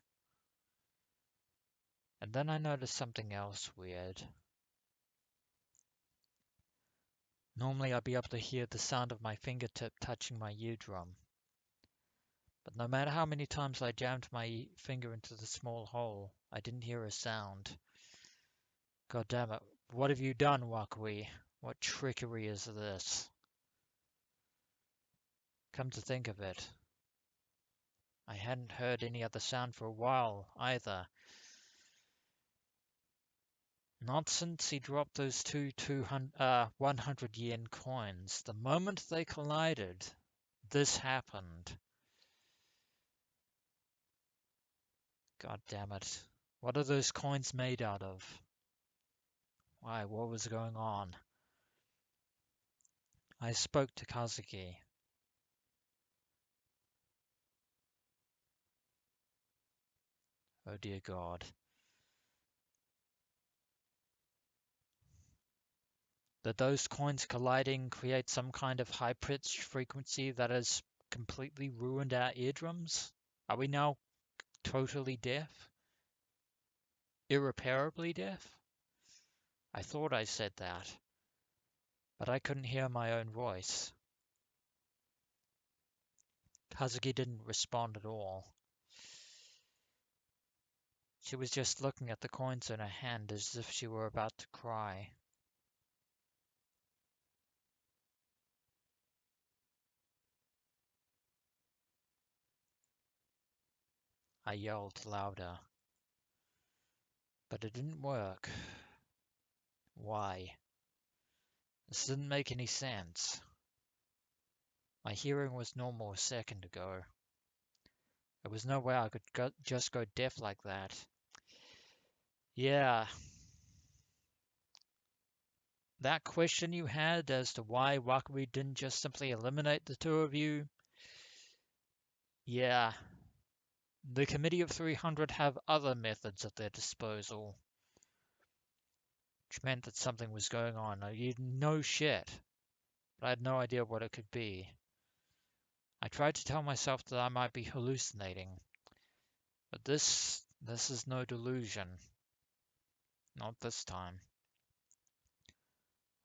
[SPEAKER 1] And then I noticed something else weird. Normally I'd be able to hear the sound of my fingertip touching my eardrum. But no matter how many times I jammed my finger into the small hole, I didn't hear a sound. God damn it, what have you done, Wakui? What trickery is this? Come to think of it, I hadn't heard any other sound for a while, either. Not since he dropped those two 100 yen coins. The moment they collided, this happened. God damn it. What are those coins made out of? Why, what was going on? I spoke to Kazuki. Oh dear God. Did those coins colliding create some kind of high-pitched frequency that has completely ruined our eardrums? Are we now totally deaf? Irreparably deaf? I thought I said that, but I couldn't hear my own voice. Kazuki didn't respond at all. She was just looking at the coins in her hand as if she were about to cry. I yelled louder, but it didn't work. Why? This didn't make any sense. My hearing was normal a second ago. There was no way I could just go deaf like that. Yeah. That question you had as to why Wakui didn't just simply eliminate the two of you? Yeah. The Committee of 300 have other methods at their disposal. which meant that something was going on. I no shit, but I had no idea what it could be. I tried to tell myself that I might be hallucinating, but this is no delusion. Not this time.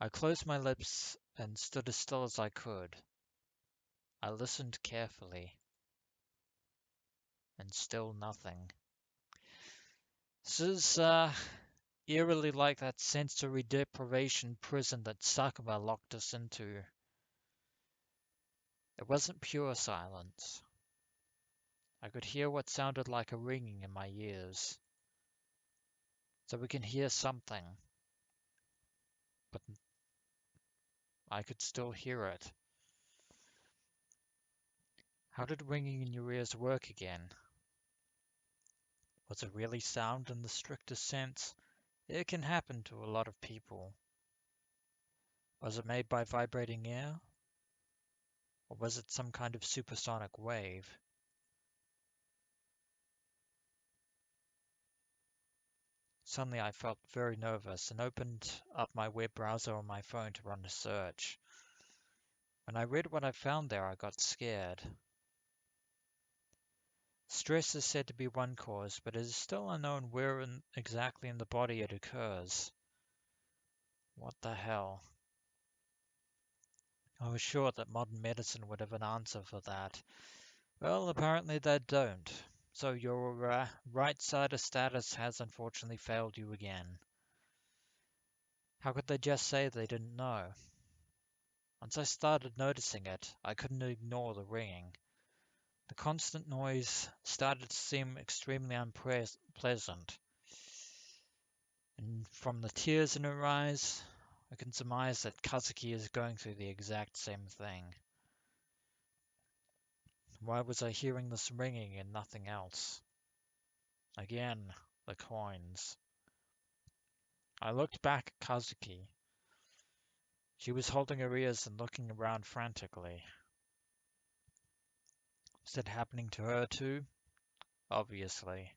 [SPEAKER 1] I closed my lips and stood as still as I could. I listened carefully, and still nothing. This is eerily like that sensory deprivation prison that Sakuma locked us into. It wasn't pure silence. I could hear what sounded like a ringing in my ears. So we can hear something, but I could still hear it. How did ringing in your ears work again? Was it really sound in the strictest sense? It can happen to a lot of people. Was it made by vibrating air? Or was it some kind of supersonic wave? Suddenly I felt very nervous and opened up my web browser on my phone to run a search. When I read what I found there, I got scared. Stress is said to be one cause, but it is still unknown where exactly in the body it occurs. What the hell? I was sure that modern medicine would have an answer for that. Well, apparently they don't. So your right-sided status has unfortunately failed you again. How could they just say they didn't know? Once I started noticing it, I couldn't ignore the ringing. The constant noise started to seem extremely unpleasant. And from the tears in her eyes, I can surmise that Kazuki is going through the exact same thing. Why was I hearing this ringing and nothing else? Again, the coins. I looked back at Kazuki. She was holding her ears and looking around frantically. Was it happening to her too? Obviously.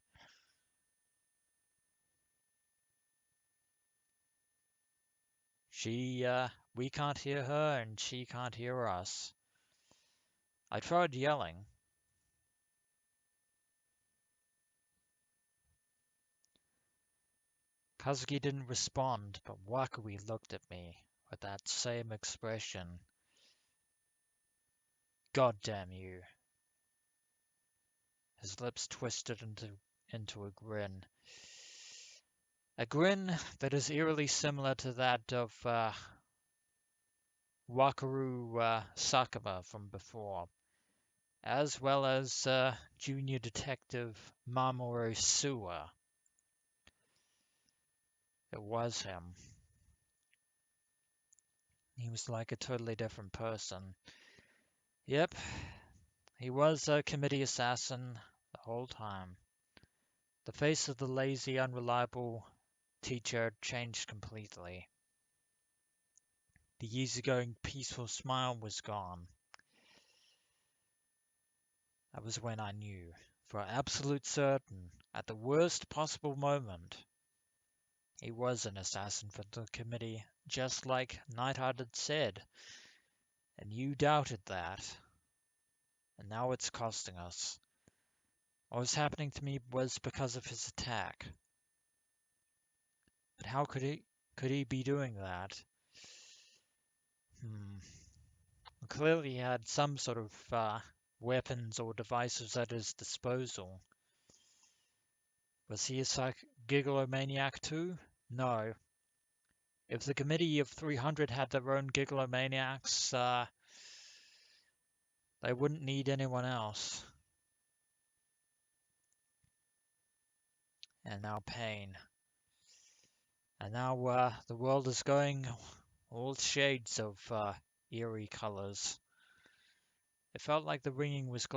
[SPEAKER 1] We can't hear her and she can't hear us. I tried yelling. Kazuki didn't respond, but Wakui looked at me with that same expression. God damn you. His lips twisted into a grin. A grin that is eerily similar to that of Wakaru Sakuma from before, as well as Junior Detective Mamoru Suwa. It was him. He was like a totally different person. Yep, he was a committee assassin the whole time. The face of the lazy, unreliable teacher changed completely. The easygoing, peaceful smile was gone. That was when I knew, for absolute certain, at the worst possible moment, he was an assassin for the committee, just like Neidhart had said. And you doubted that. And now it's costing us. What was happening to me was because of his attack. But how could he be doing that? Clearly he had some sort of weapons or devices at his disposal. Was he a gigglomaniac too? No. If the committee of 300 had their own gigglomaniacs, they wouldn't need anyone else. And now pain. And now the world is going all shades of eerie colors. It felt like the ringing was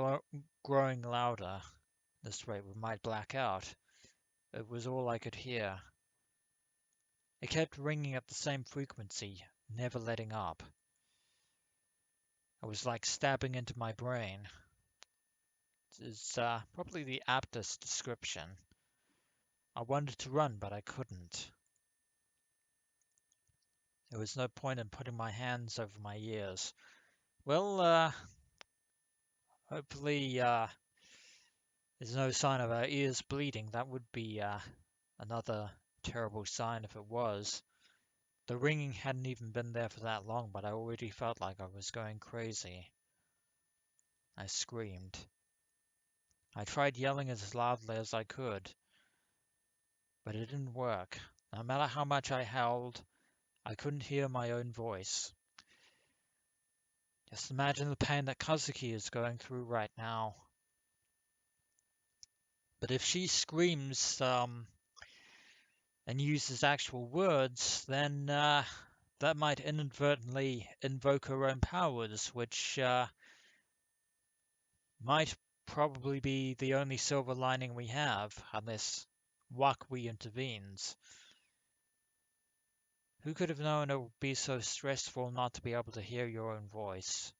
[SPEAKER 1] growing louder. This rate we might black out. It was all I could hear. It kept ringing at the same frequency, never letting up. It was like stabbing into my brain. It's probably the aptest description. I wanted to run, but I couldn't. There was no point in putting my hands over my ears. Well, hopefully, there's no sign of our ears bleeding. That would be, another terrible sign if it was. The ringing hadn't even been there for that long, but I already felt like I was going crazy. I screamed. I tried yelling as loudly as I could, but it didn't work. No matter how much I howled, I couldn't hear my own voice. Just imagine the pain that Kazuki is going through right now. But if she screams and uses actual words, then that might inadvertently invoke her own powers, which might probably be the only silver lining we have, unless Wakui intervenes. Who could have known it would be so stressful not to be able to hear your own voice?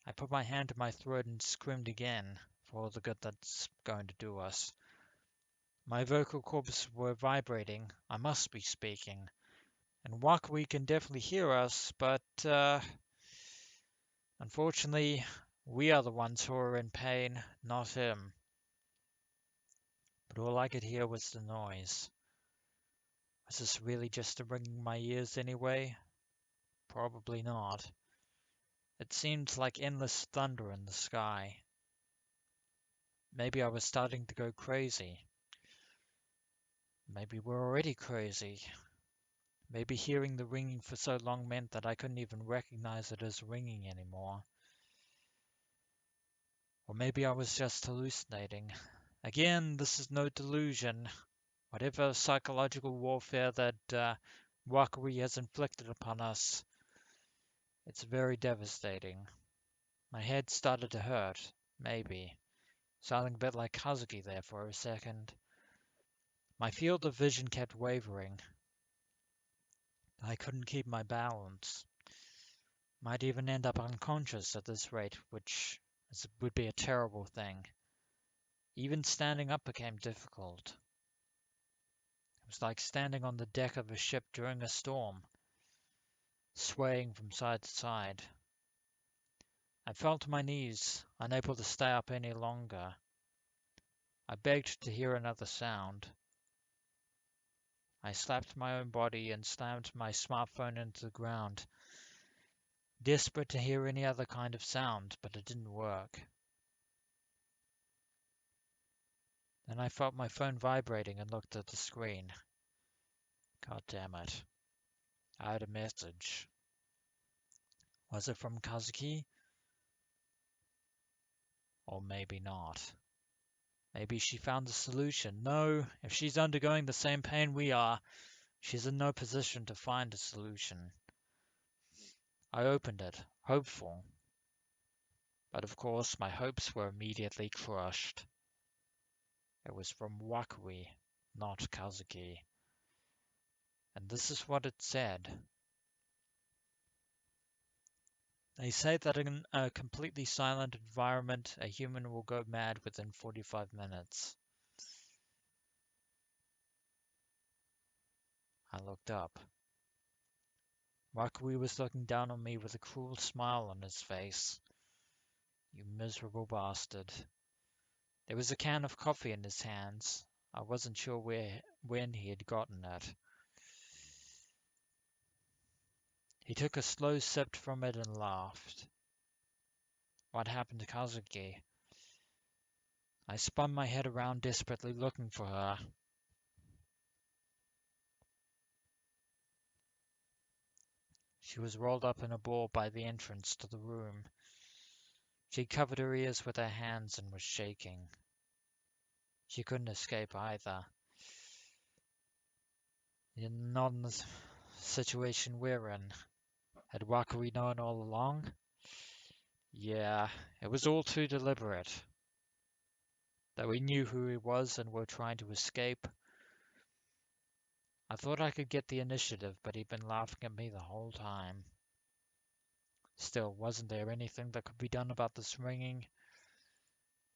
[SPEAKER 1] I put my hand to my throat and screamed again, for all the good that's going to do us. My vocal cords were vibrating. I must be speaking. And Wakui can definitely hear us, but unfortunately, we are the ones who are in pain, not him. But all I could hear was the noise. Was this really just a ringing in my ears anyway? Probably not. It seemed like endless thunder in the sky. Maybe I was starting to go crazy. Maybe we're already crazy. Maybe hearing the ringing for so long meant that I couldn't even recognize it as ringing anymore. Or maybe I was just hallucinating. Again, this is no delusion. Whatever psychological warfare that Wakui has inflicted upon us, it's very devastating. My head started to hurt, maybe, sounding a bit like Kazuki there for a second. My field of vision kept wavering. I couldn't keep my balance. Might even end up unconscious at this rate, which would be a terrible thing. Even standing up became difficult. It was like standing on the deck of a ship during a storm, swaying from side to side. I fell to my knees, unable to stay up any longer. I begged to hear another sound. I slapped my own body and slammed my smartphone into the ground, desperate to hear any other kind of sound, but it didn't work. Then I felt my phone vibrating and looked at the screen. God damn it. I had a message. Was it from Kazuki? Or maybe not. Maybe she found the solution. No, if she's undergoing the same pain we are, she's in no position to find a solution. I opened it, hopeful. But of course, my hopes were immediately crushed. It was from Wakui, not Kazuki. And this is what it said. They say that in a completely silent environment, a human will go mad within 45 minutes. I looked up. Wakui was looking down on me with a cruel smile on his face. You miserable bastard. There was a can of coffee in his hands. I wasn't sure when he had gotten it. He took a slow sip from it and laughed. What happened to Kazuki? I spun my head around desperately looking for her. She was rolled up in a ball by the entrance to the room. She covered her ears with her hands and was shaking. She couldn't escape either. Not in the situation we're in. Had Wakui known all along? Yeah, it was all too deliberate. That we knew who he was and were trying to escape. I thought I could get the initiative, but he'd been laughing at me the whole time. Still, wasn't there anything that could be done about this ringing?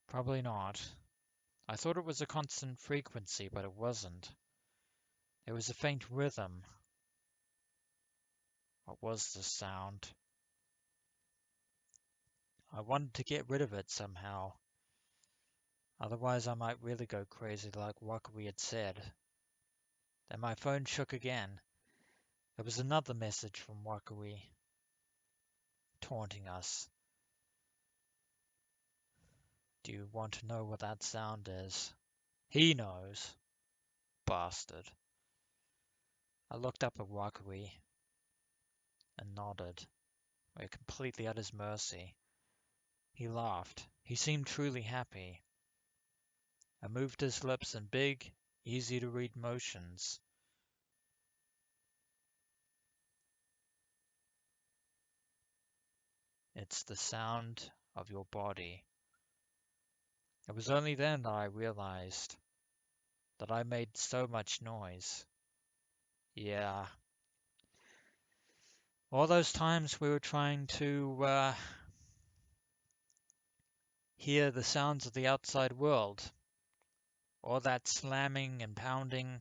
[SPEAKER 1] Probably not. I thought it was a constant frequency, but it wasn't. It was a faint rhythm. What was the sound? I wanted to get rid of it somehow. Otherwise, I might really go crazy like Wakui had said. Then my phone shook again. There was another message from Wakui, taunting us. Do you want to know what that sound is? He knows. Bastard. I looked up at Wakui and nodded. We're completely at his mercy. He laughed. He seemed truly happy. I moved his lips in big, easy-to-read motions. It's the sound of your body. It was only then that I realized that I made so much noise. Yeah. All those times we were trying to hear the sounds of the outside world, all that slamming and pounding,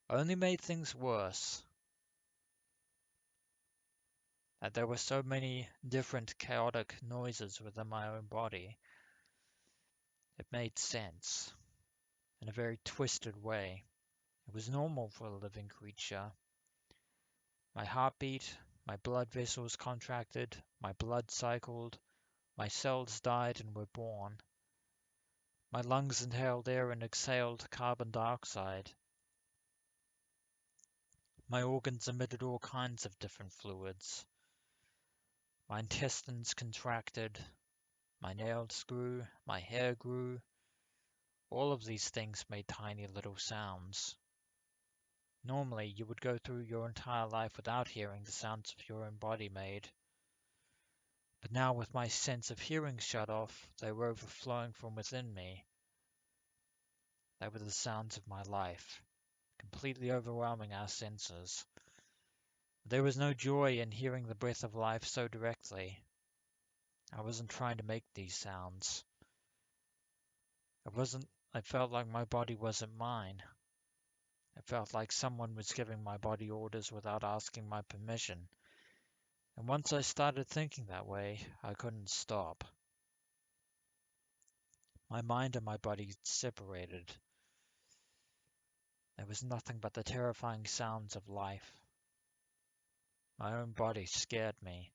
[SPEAKER 1] only made things worse. That there were so many different chaotic noises within my own body. It made sense, in a very twisted way. It was normal for a living creature. My heartbeat, my blood vessels contracted, my blood cycled, my cells died and were born. My lungs inhaled air and exhaled carbon dioxide. My organs emitted all kinds of different fluids. My intestines contracted, my nails grew, my hair grew. All of these things made tiny little sounds. Normally, you would go through your entire life without hearing the sounds of your own body made. But now with my sense of hearing shut off, they were overflowing from within me. They were the sounds of my life, completely overwhelming our senses. There was no joy in hearing the breath of life so directly. I wasn't trying to make these sounds. I felt like my body wasn't mine. It felt like someone was giving my body orders without asking my permission. And once I started thinking that way, I couldn't stop. My mind and my body separated. There was nothing but the terrifying sounds of life. My own body scared me.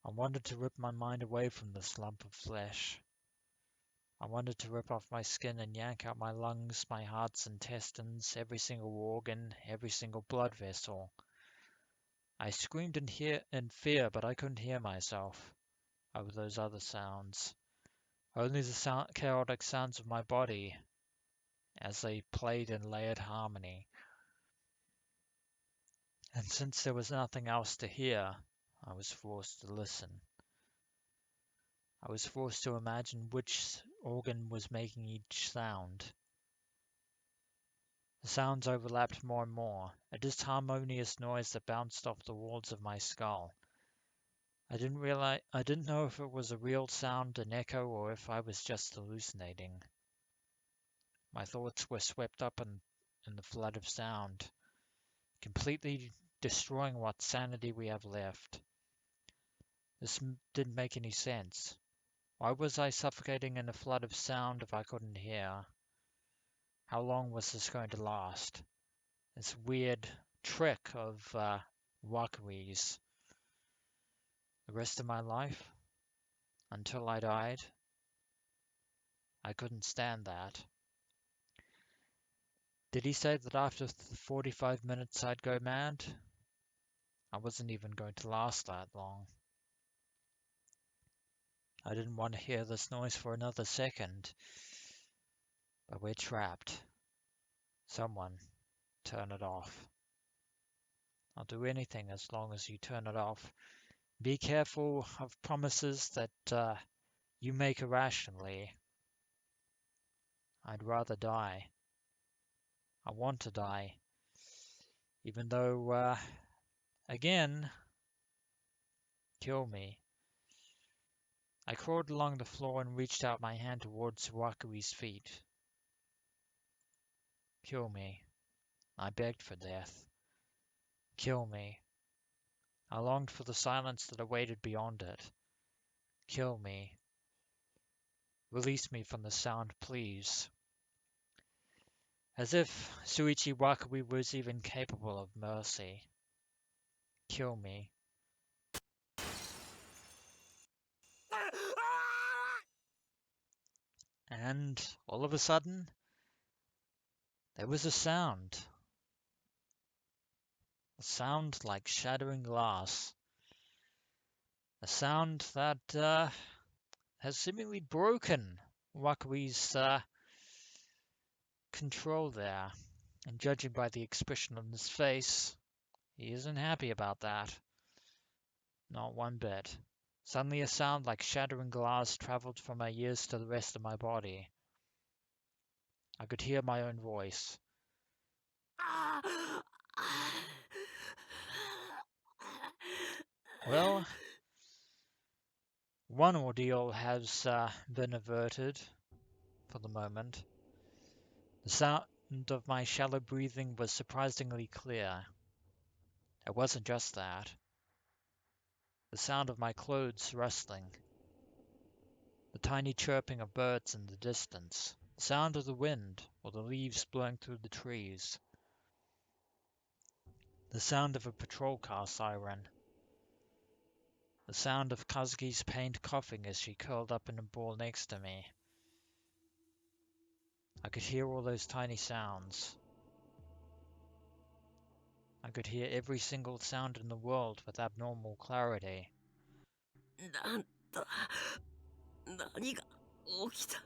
[SPEAKER 1] I wanted to rip my mind away from this lump of flesh. I wanted to rip off my skin and yank out my lungs, my heart's intestines, every single organ, every single blood vessel. I screamed in fear, but I couldn't hear myself over those other sounds. Only the chaotic sounds of my body as they played in layered harmony. And since there was nothing else to hear, I was forced to listen. I was forced to imagine which organ was making each sound. The sounds overlapped more and more, a disharmonious noise that bounced off the walls of my skull. I didn't know if it was a real sound, an echo, or if I was just hallucinating. My thoughts were swept up in the flood of sound, completely destroying what sanity we have left. This didn't make any sense. Why was I suffocating in a flood of sound if I couldn't hear? How long was this going to last? This weird trick of Wakui's. The rest of my life? Until I died? I couldn't stand that. Did he say that after 45 minutes I'd go mad? I wasn't even going to last that long. I didn't want to hear this noise for another second. But we're trapped. Someone, turn it off. I'll do anything as long as you turn it off. Be careful of promises that you make irrationally. I'd rather die. I want to die. Even though, again, kill me. I crawled along the floor and reached out my hand towards Wakui's feet. Kill me. I begged for death. Kill me. I longed for the silence that awaited beyond it. Kill me. Release me from the sound, please. As if Shuichi Wakabi was even capable of mercy. Kill me. And all of a sudden, there was a sound. A sound like shattering glass. A sound that has seemingly broken Wakabi's control there. And judging by the expression on his face, he isn't happy about that. Not one bit. Suddenly a sound like shattering glass traveled from my ears to the rest of my body. I could hear my own voice. Well, one ordeal has been averted for the moment. The sound of my shallow breathing was surprisingly clear. It wasn't just that. The sound of my clothes rustling. The tiny chirping of birds in the distance. The sound of the wind or the leaves blowing through the trees. The sound of a patrol car siren. The sound of Kazuki's pained coughing as she curled up in a ball next to me. I could hear all those tiny sounds. I could hear every single sound in the world with abnormal clarity.
[SPEAKER 2] なんだ何が起きた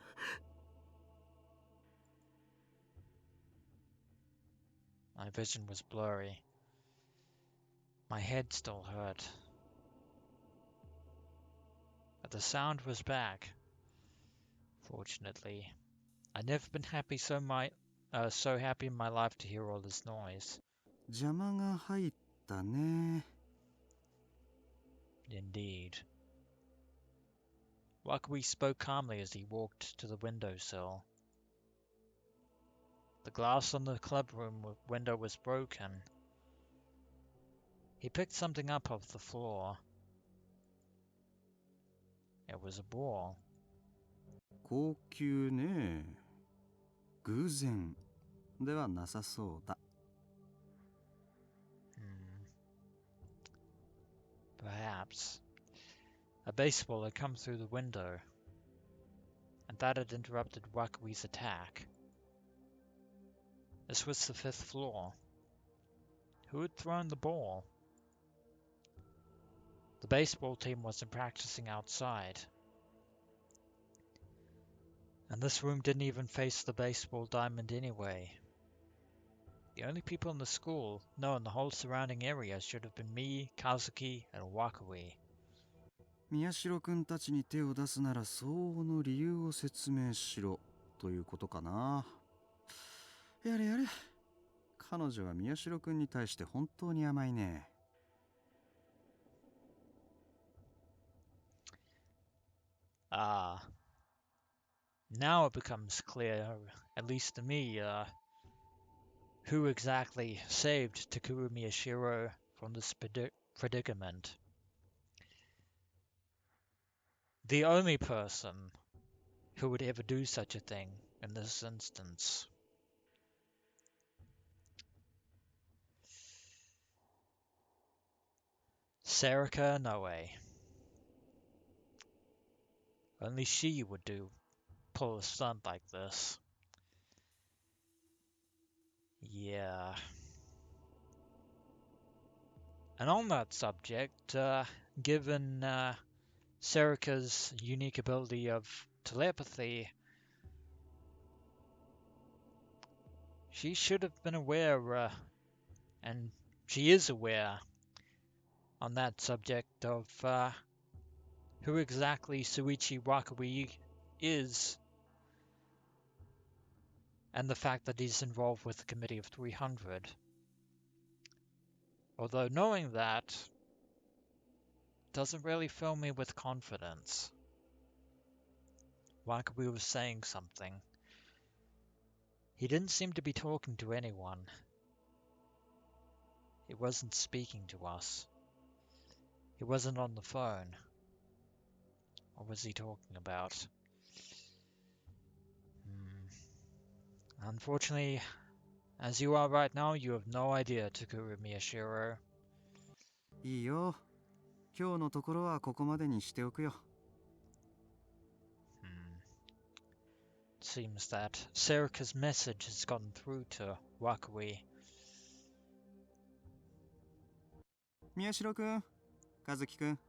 [SPEAKER 1] My vision was blurry. My head still hurt. But the sound was back. Fortunately. I'd never been so happy in my life to hear all this noise.
[SPEAKER 3] 邪魔が入ったね。
[SPEAKER 1] Indeed. Wakabi spoke calmly as he walked to the windowsill. The glass on the clubroom window was broken. He picked something up off the floor. It was a ball.
[SPEAKER 3] 高級ね。偶然ではなさそうだ。
[SPEAKER 1] Perhaps. A baseball had come through the window, and that had interrupted Wakabi's attack. This was the 5th floor. Who had thrown the ball? The baseball team wasn't practicing outside. And this room didn't even face the baseball diamond anyway. The only people in the school, no, in the whole surrounding area, should have been me, Kazuki, and Wakabi.
[SPEAKER 3] 宮代くんたちに手を出すなら相応の理由を説明しろということかな。やれやれ。彼女は宮代くんに対して本当に甘いね。
[SPEAKER 1] Ah. Now it becomes clear, at least to me, who exactly saved Takuru Miyashiro from this predicament. The only person who would ever do such a thing in this instance. Sarika Noe. Only she would pull a stunt like this. Yeah. And on that subject, given Sarika's unique ability of telepathy, she should have been aware, and she is aware on that subject of who exactly Shuichi Wakabi is, and the fact that he's involved with the Committee of 300. Although knowing that doesn't really fill me with confidence. Wakabi was saying something. He didn't seem to be talking to anyone. He wasn't speaking to us. He wasn't on the phone. What was he talking about? Unfortunately, as you are right now, you have no idea, Takuru Miyashiro.
[SPEAKER 3] いいよ。今日のところはここまでにしておくよ。
[SPEAKER 1] Seems that Serika's message has gotten through to Wakui.
[SPEAKER 3] 宮代くん、和樹くん。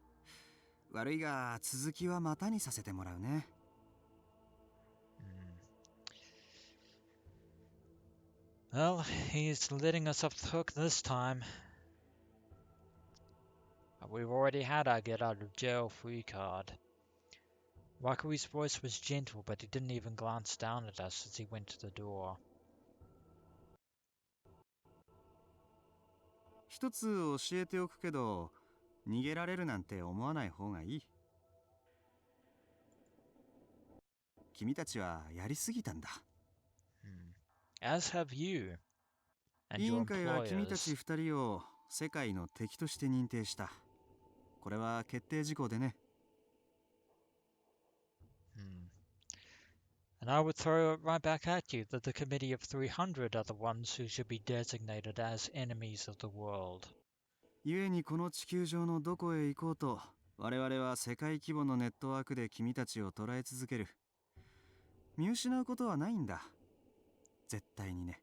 [SPEAKER 3] 悪いが続きはまたにさせてもらうね。
[SPEAKER 1] Well, he's letting us off the hook this time. We've already had our get out of jail free card. Wakui's voice was gentle, but he didn't even glance down at us as he went to the door.
[SPEAKER 3] 一つ教えておくけど、逃げられるなんて思わない方がいい。君たちはやりすぎたんだ。
[SPEAKER 1] As have you.
[SPEAKER 3] 委
[SPEAKER 1] And your
[SPEAKER 3] 員会は君たち
[SPEAKER 1] employers.
[SPEAKER 3] 二人を世界の敵として認定した。これは決定事項でね。
[SPEAKER 1] And I would throw it right back at you that the Committee of 300 are the ones who should be designated as enemies of the world.
[SPEAKER 3] 故にこの地球上のどこへ行こうと、我々は世界規模のネットワークで君たちを捉え続ける。見失うことはないんだ。絶対にね。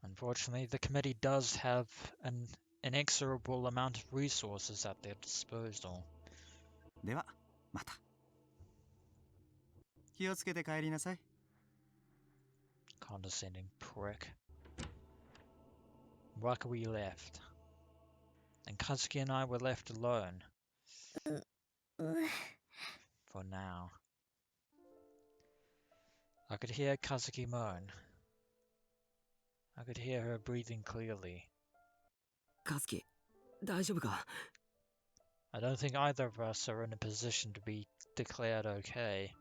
[SPEAKER 1] Unfortunately, the committee does have an inexorable amount of resources at their disposal.
[SPEAKER 3] では、また。気をつけて帰りなさい。
[SPEAKER 1] Condescending prick. Wakui left. And Kazuki and I were left alone. For now. I could hear Kazuki moan. I could hear her breathing clearly.
[SPEAKER 2] 和樹、大丈夫か？
[SPEAKER 1] I don't think either of us are in a position to be declared okay.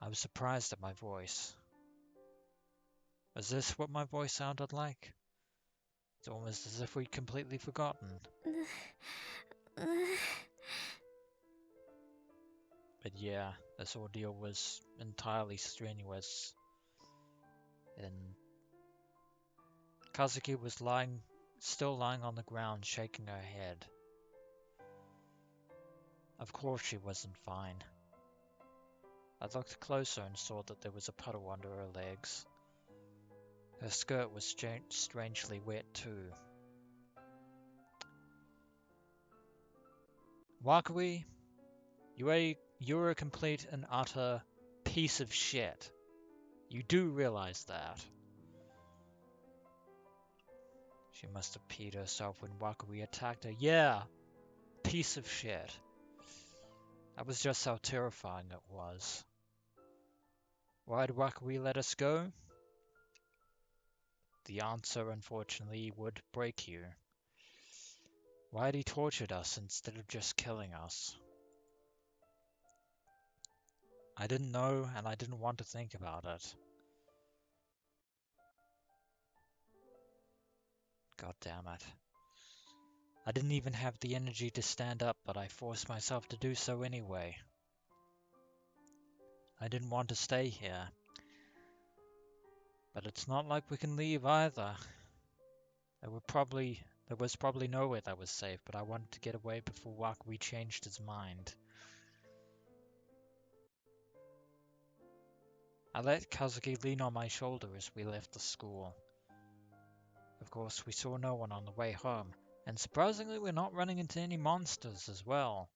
[SPEAKER 1] I was surprised at my voice. Was this what my voice sounded like? It's almost as if we'd completely forgotten. But yeah, this ordeal was entirely strenuous. And Kazuki was still lying on the ground, shaking her head. Of course she wasn't fine. I looked closer and saw that there was a puddle under her legs. Her skirt was strangely wet too. Wakui, you're a complete and utter piece of shit. You do realize that. She must have peed herself when Wakui attacked her. Yeah, piece of shit. That was just how terrifying it was. Why'd Wakui let us go? The answer, unfortunately, would break you. Why'd he tortured us instead of just killing us? I didn't know, and I didn't want to think about it. God damn it. I didn't even have the energy to stand up, but I forced myself to do so anyway. I didn't want to stay here. But it's not like we can leave either. There was probably nowhere that was safe, but I wanted to get away before Wakui changed his mind. I let Kazuki lean on my shoulder as we left the school. Of course, we saw no one on the way home, and surprisingly we're not running into any monsters as well.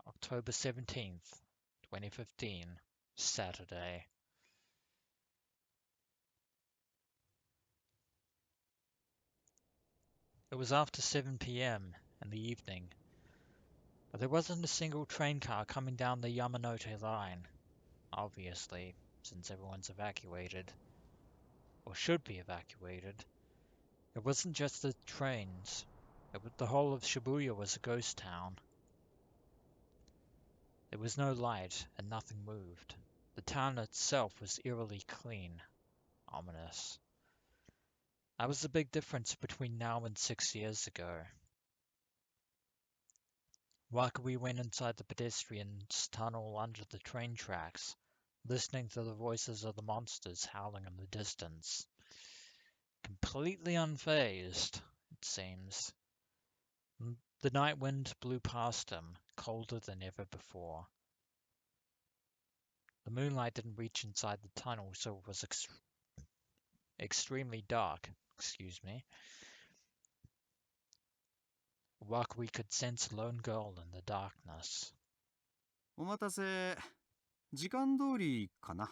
[SPEAKER 1] October 17th, 2015, Saturday. It was after 7 p.m. in the evening, but there wasn't a single train car coming down the Yamanote line, obviously, since everyone's evacuated, or should be evacuated. It wasn't just the trains, the whole of Shibuya was a ghost town. There was no light, and nothing moved. The town itself was eerily clean. Ominous. That was the big difference between now and 6 years ago. Wakui went inside the pedestrian's tunnel under the train tracks, listening to the voices of the monsters howling in the distance. Completely unfazed, it seems. The night wind blew past him, colder than ever before. The moonlight didn't reach inside the tunnel, so it was extremely dark. Excuse me. Wakui could sense a lone girl in the darkness.
[SPEAKER 3] お待たせ。時間通りかな。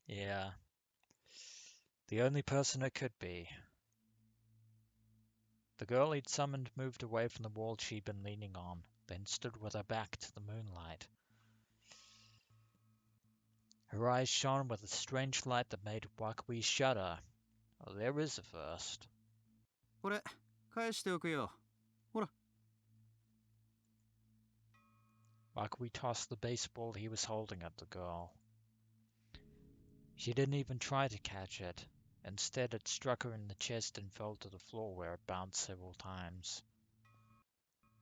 [SPEAKER 1] Yeah. The only person it could be. The girl he'd summoned moved away from the wall she'd been leaning on, then stood with her back to the moonlight. Her eyes shone with a strange light that made Wakui shudder. Oh, there is a first.
[SPEAKER 3] これ、返しておくよ。ほら。
[SPEAKER 1] Wakui tossed the baseball he was holding at the girl. She didn't even try to catch it. Instead, it struck her in the chest and fell to the floor where it bounced several times.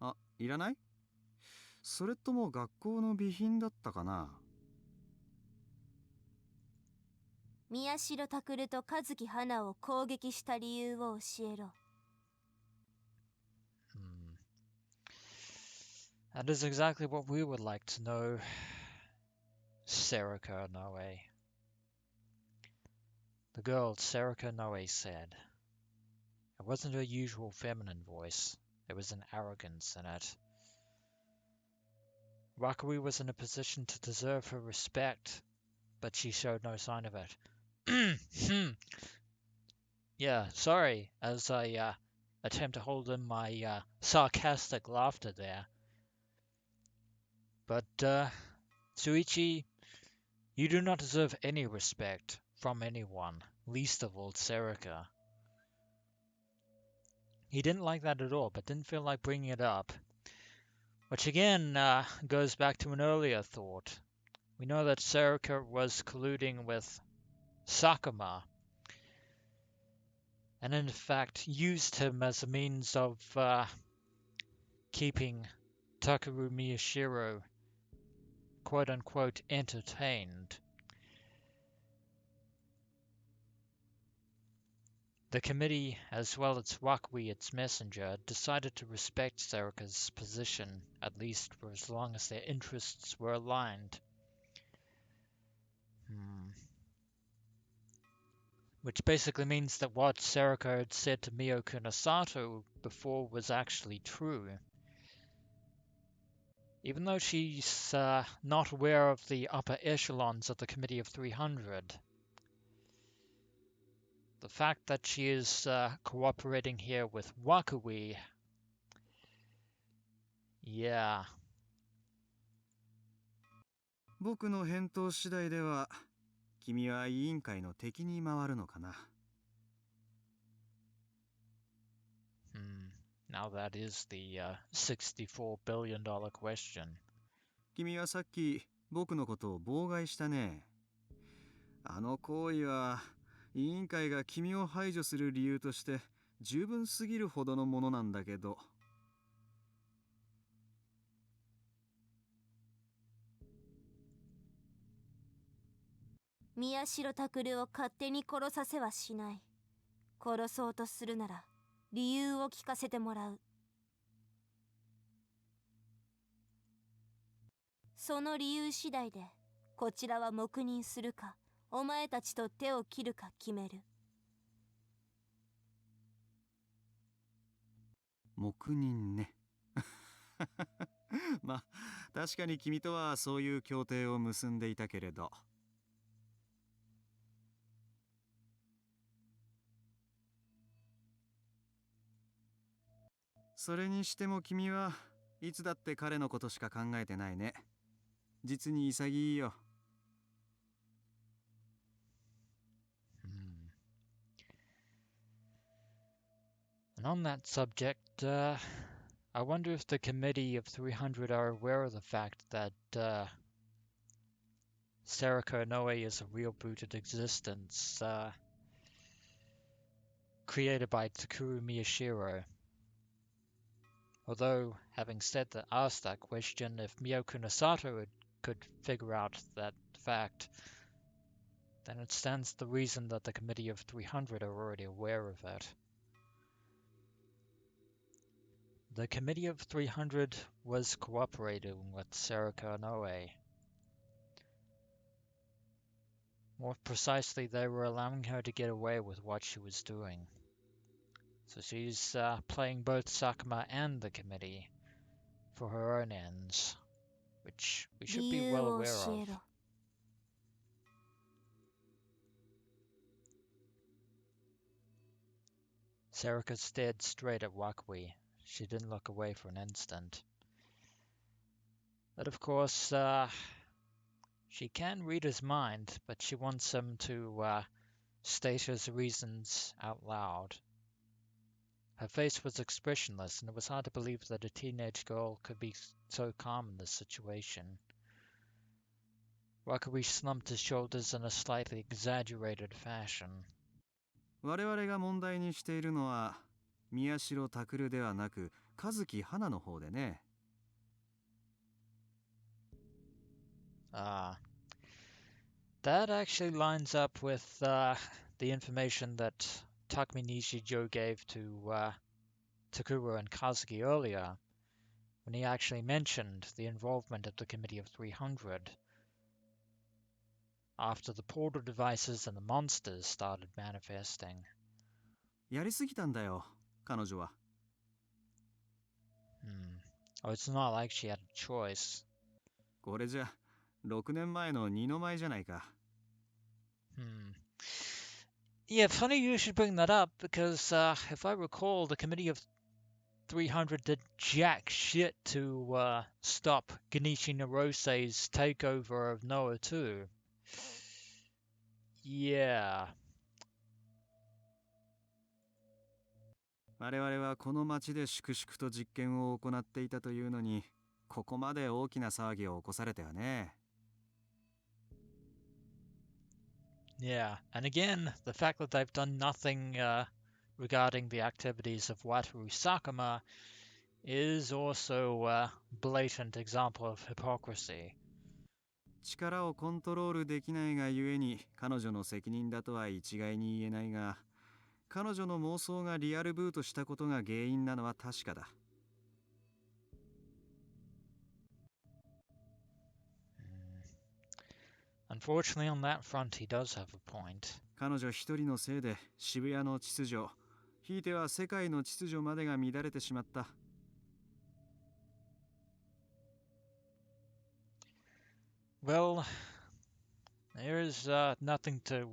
[SPEAKER 3] あ、いらない？それとも学校の備品だったかな？
[SPEAKER 4] 宮代拓と和樹花を攻撃した理由を教えろ。
[SPEAKER 1] That is exactly what we would like to know, Serika Noe. The girl, Serika Noe, said. It wasn't her usual feminine voice. There was an arrogance in it. Wakui was in a position to deserve her respect, but she showed no sign of it. Yeah, sorry, as I attempt to hold in my sarcastic laughter there. But, Tsuichi, you do not deserve any respect from anyone, least of all Serika. He didn't like that at all, but didn't feel like bringing it up. Which again goes back to an earlier thought. We know that Serika was colluding with Sakuma, and in fact used him as a means of keeping Takuru Miyashiro quote-unquote entertained. The committee, as well as Wakui, its messenger, decided to respect Serika's position, at least for as long as their interests were aligned. Which basically means that what Serika had said to Mio Kunasato before was actually true. Even though she's not aware of the upper echelons of the Committee of 300, the fact that she is cooperating here with Wakui, yeah.
[SPEAKER 3] 僕の返答次第では、君は委員会の敵に回るのかな。
[SPEAKER 1] Now that is the $64 billion question.
[SPEAKER 3] 君はさっき僕のことを妨害したね。あの行為は委員会が君を排除する理由として十分すぎるほどのものなんだけど。
[SPEAKER 4] 宮代拓を勝手に殺させはしない。殺そうとするなら理由を聞かせてもらう。その理由次第でこちらは黙認するかお前たちと手を切るか決める。
[SPEAKER 3] 黙認ね。まあ確かに君とはそういう協定を結んでいたけれど。それにしても君はいつだって彼のことしか考えてないね。実に潔いよ。
[SPEAKER 1] And on that subject, I wonder if the Committee of 300 are aware of the fact that Seriko Noe is a real-booted existence created by Takuru Miyashiro. Although, having asked that question, if Mio Kunosato could figure out that fact, then it stands to reason that the Committee of 300 are already aware of it. The Committee of 300 was cooperating with Seriko Noe. More precisely, they were allowing her to get away with what she was doing. So she's playing both Sakuma and the Committee for her own ends, which we should be well aware of. Serika stared straight at Wakui. She didn't look away for an instant. But of course, she can read his mind, but she wants him to state his reasons out loud. Her face was expressionless, and it was hard to believe that a teenage girl could be so calm in this situation. Wakui slumped his shoulders in a slightly exaggerated fashion.
[SPEAKER 3] 我々が問題にしているのは宮代拓ではなく和樹花の方でね。
[SPEAKER 1] That actually lines up with the information that Takumi Nishijo gave to Takuru and Kazuki earlier, when he actually mentioned the involvement of the Committee of 300 after the portal devices and the monsters started manifesting.
[SPEAKER 3] やりすぎたんだよ、彼女は。
[SPEAKER 1] Oh, it's not like she had a choice.
[SPEAKER 3] これじゃ6年前の二の舞じゃないか。
[SPEAKER 1] Yeah, funny you should bring that up, because if I recall, the Committee of 300 did jack shit to stop Genichi Narose's takeover of Noah 2. Yeah.
[SPEAKER 3] 我々はこの町で粛々と実験を行っていたというのに、ここまで大きな騒ぎを起こされたよね。
[SPEAKER 1] Yeah, and again, the fact that they've done nothing regarding the activities of Wataru Sakuma is also a blatant example of hypocrisy.
[SPEAKER 3] 力をコントロールできないがゆえに彼女の責任だとは一概に言えないが、彼女の妄想がリアルブートしたことが原因なのは確かだ。
[SPEAKER 1] Unfortunately, on that front, he does have a point.
[SPEAKER 3] 彼女一人のせいで渋谷の秩序、ひいては世界の秩序までが乱れてしまった。
[SPEAKER 1] Well, there is nothing to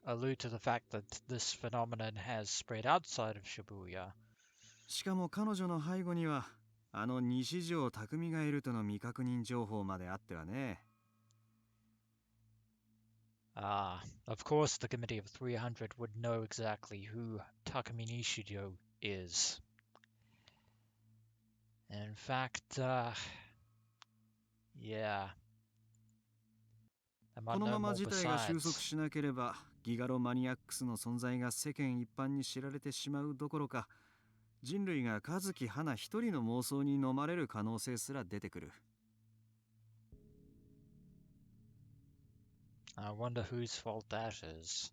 [SPEAKER 1] allude to the fact that this phenomenon has spread outside of Shibuya.
[SPEAKER 3] しかも彼女の背後にはあの西条匠がいるとの未確認情報まであってはね。
[SPEAKER 1] Of course, the Committee of 300 would know exactly who Takumi Nishijo is. In fact, yeah.
[SPEAKER 3] このまま事態が収束しなければ、ギガロマニアックスの存在が世間一般に知られてしまうどころか、人類が和樹花一人の妄想に飲まれる可能性すら出てくる。
[SPEAKER 1] I wonder whose fault that is.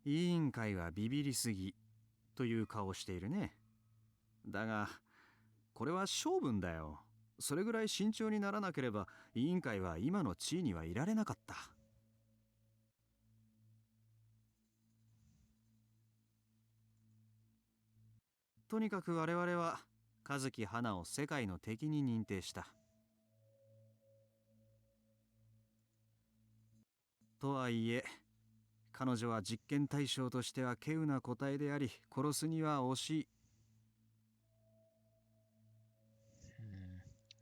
[SPEAKER 3] 委員会はビビりすぎという顔をしているね。だが、これは性分だよ。それぐらい慎重にならなければ委員会は今の地位にはいられなかった。とにかく我々は和樹花を世界の敵に認定した。とはいえ、彼女は実験対象としては稀有な個体であり、殺すには惜しい。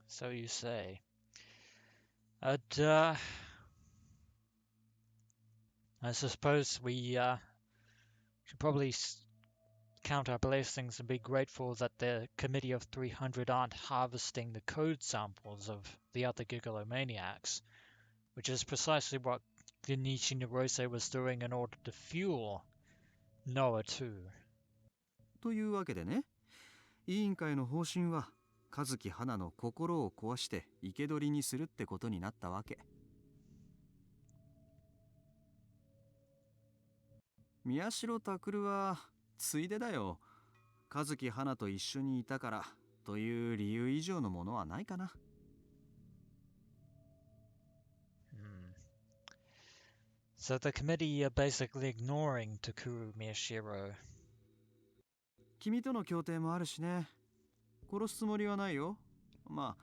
[SPEAKER 1] So you say. I suppose we should probably count our blessings and be grateful that the Committee of 300 aren't harvesting the code samples of the other Gigalomaniacs, which is precisely what Genichi Narose was doing in order to fuel Noah too.
[SPEAKER 3] というわけでね、委員会の方針は和樹花の心を壊して生け捕りにするってことになったわけ。宮代拓はついでだよ。和樹花と一緒にいたからという理由以上のものはないかな。
[SPEAKER 1] So the committee are basically ignoring Takuru Miyashiro.
[SPEAKER 3] 君との協定もあるしね。殺すつもりはないよ。まあ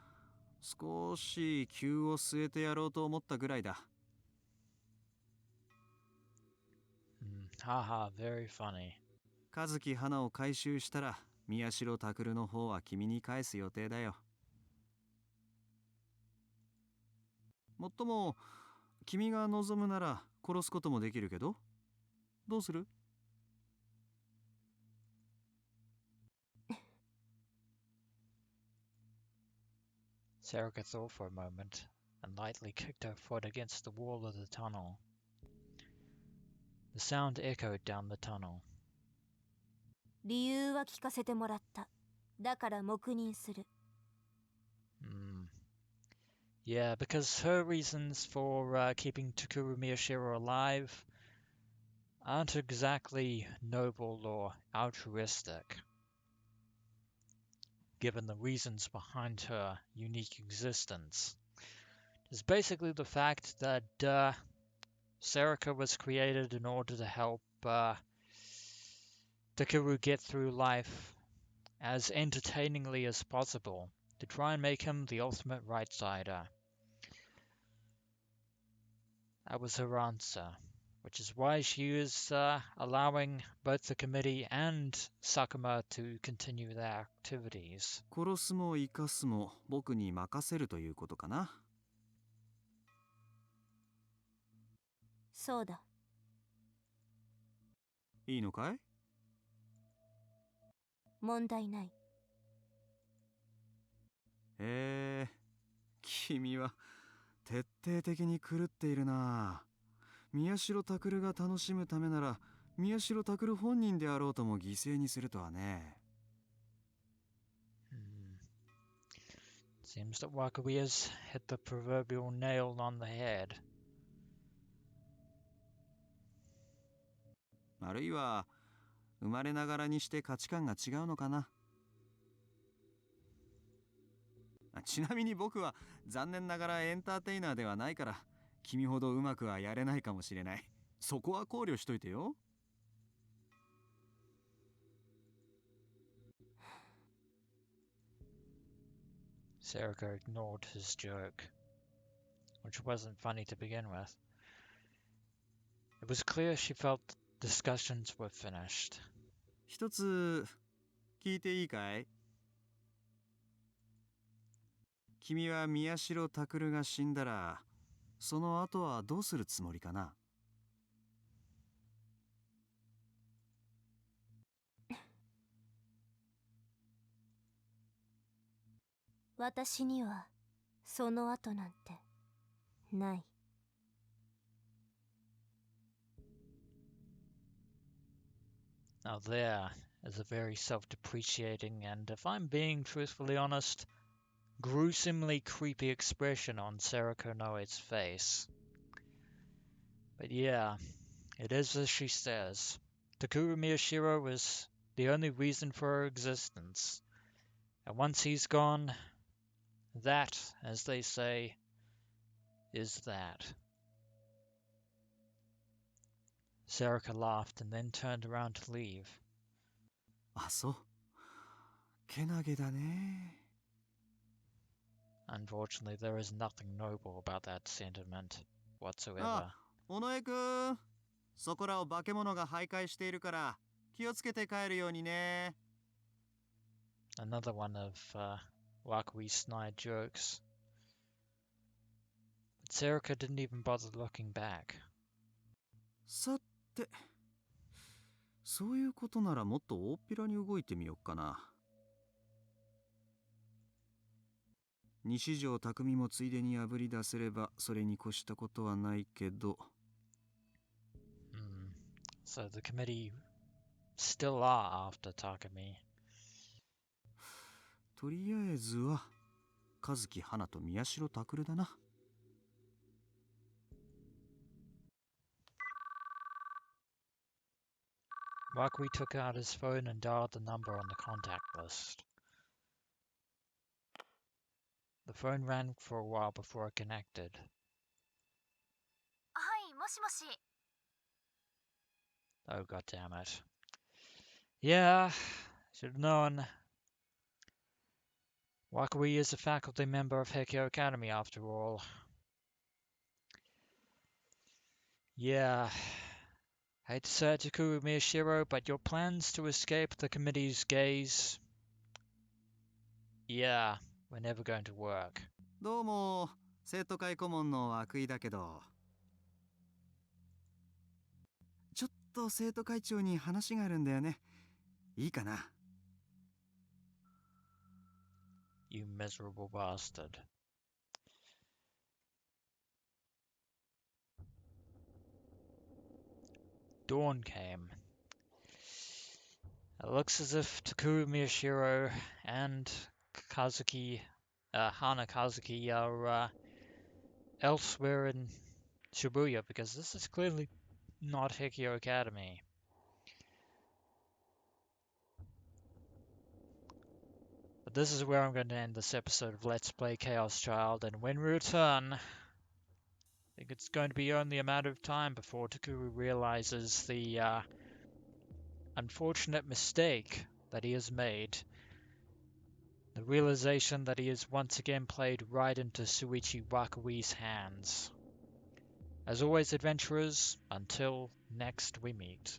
[SPEAKER 3] 少し急を据えてやろうと思ったぐらいだ。
[SPEAKER 1] Haha, very funny.
[SPEAKER 3] 和樹花を回収したら宮代拓の方は君に返す予定だよ。もっとも君が望むなら殺すこともできるけど、どうする
[SPEAKER 1] Sarika thought for a moment and lightly kicked her foot against the wall of the tunnel. The sound echoed down the tunnel.
[SPEAKER 4] 理由は聞かせてもらった。だから黙認する。
[SPEAKER 1] Yeah, because her reasons for keeping Takuru Miyashiro alive aren't exactly noble or altruistic, given the reasons behind her unique existence. It's basically the fact that Sarika was created in order to help Takuru get through life as entertainingly as possible, to try and make him the ultimate right-sider. That was her answer, which is why she is allowing both the committee and Sakuma to continue their activities.
[SPEAKER 3] 殺すも生かすも僕に任せるということかな。
[SPEAKER 4] そうだ。
[SPEAKER 3] いいのかい？
[SPEAKER 4] 問題ない。
[SPEAKER 3] 君は徹底的に狂っているな。宮代拓が楽しむためなら宮代拓本人であろうとも犠牲にするとはね。
[SPEAKER 1] Seems that Wakui has hit the proverbial nail on the head.
[SPEAKER 3] あるいは生まれながらにして価値観が違うのかな。ちなみに僕は残念ながらエンターテイナーではないから君ほどうまくはやれないかもしれない。そこは考慮しといてよ。
[SPEAKER 1] Sarika ignored his joke, which wasn't funny to begin with. It was clear she felt discussions were finished.
[SPEAKER 3] 一つ聞いていいかい？君は宮代拓が死んだらその後はどうするつもりかな？
[SPEAKER 4] 私にはその後なんてない。
[SPEAKER 1] Now there is a very self-depreciating and, if I'm being truthfully honest, gruesomely creepy expression on Sariko Noe's face. But yeah, it is as she says. Takuru Miyashiro was the only reason for her existence. And once he's gone, that, as they say, is that. Sarika laughed and then turned around to leave.
[SPEAKER 3] あ、そう。けなげだね。
[SPEAKER 1] Unfortunately, there is nothing noble about that sentiment whatsoever.
[SPEAKER 3] あ、尾上くん。そこらを化け物が徘徊しているから気をつけて帰るようにね。
[SPEAKER 1] Another one of Wakui's snide jokes. But Sarika didn't even bother looking back.
[SPEAKER 3] さて、そういうことならもっと大っぴらに動いてみよっかな。西条匠もついでにあぶり出せればそれに越したことはないけど。
[SPEAKER 1] So the committee still are after Takumi.
[SPEAKER 3] とりあえずは和樹花と宮代拓だな。
[SPEAKER 1] Wakui took out his phone and dialed the number on the contact list. The phone rang for a while before it connected.
[SPEAKER 4] はい、もしもし。
[SPEAKER 1] Oh, god damn it. Yeah, should have known. Wakui is a faculty member of Heikyo Academy after all. Yeah. Hate to say it, Takuru Miyashiro, but your plans to escape the committee's gaze... Yeah, we're never going to work.
[SPEAKER 3] どうも、生徒会顧問の涌井だけど。ちょっと生徒会長に話があるんだよね。いいかな。
[SPEAKER 1] You miserable bastard. Dawn came. It looks as if Takuru Miyashiro and Kazuki, Hana Kazuki are elsewhere in Shibuya, because this is clearly not Heikyo Academy. But this is where I'm going to end this episode of Let's Play ChäoS Child, and when we return, I think it's going to be only a matter of time before Takuru realizes the unfortunate mistake that he has made. The realization that he has once again played right into Suichi Wakui's hands. As always, adventurers, until next we meet.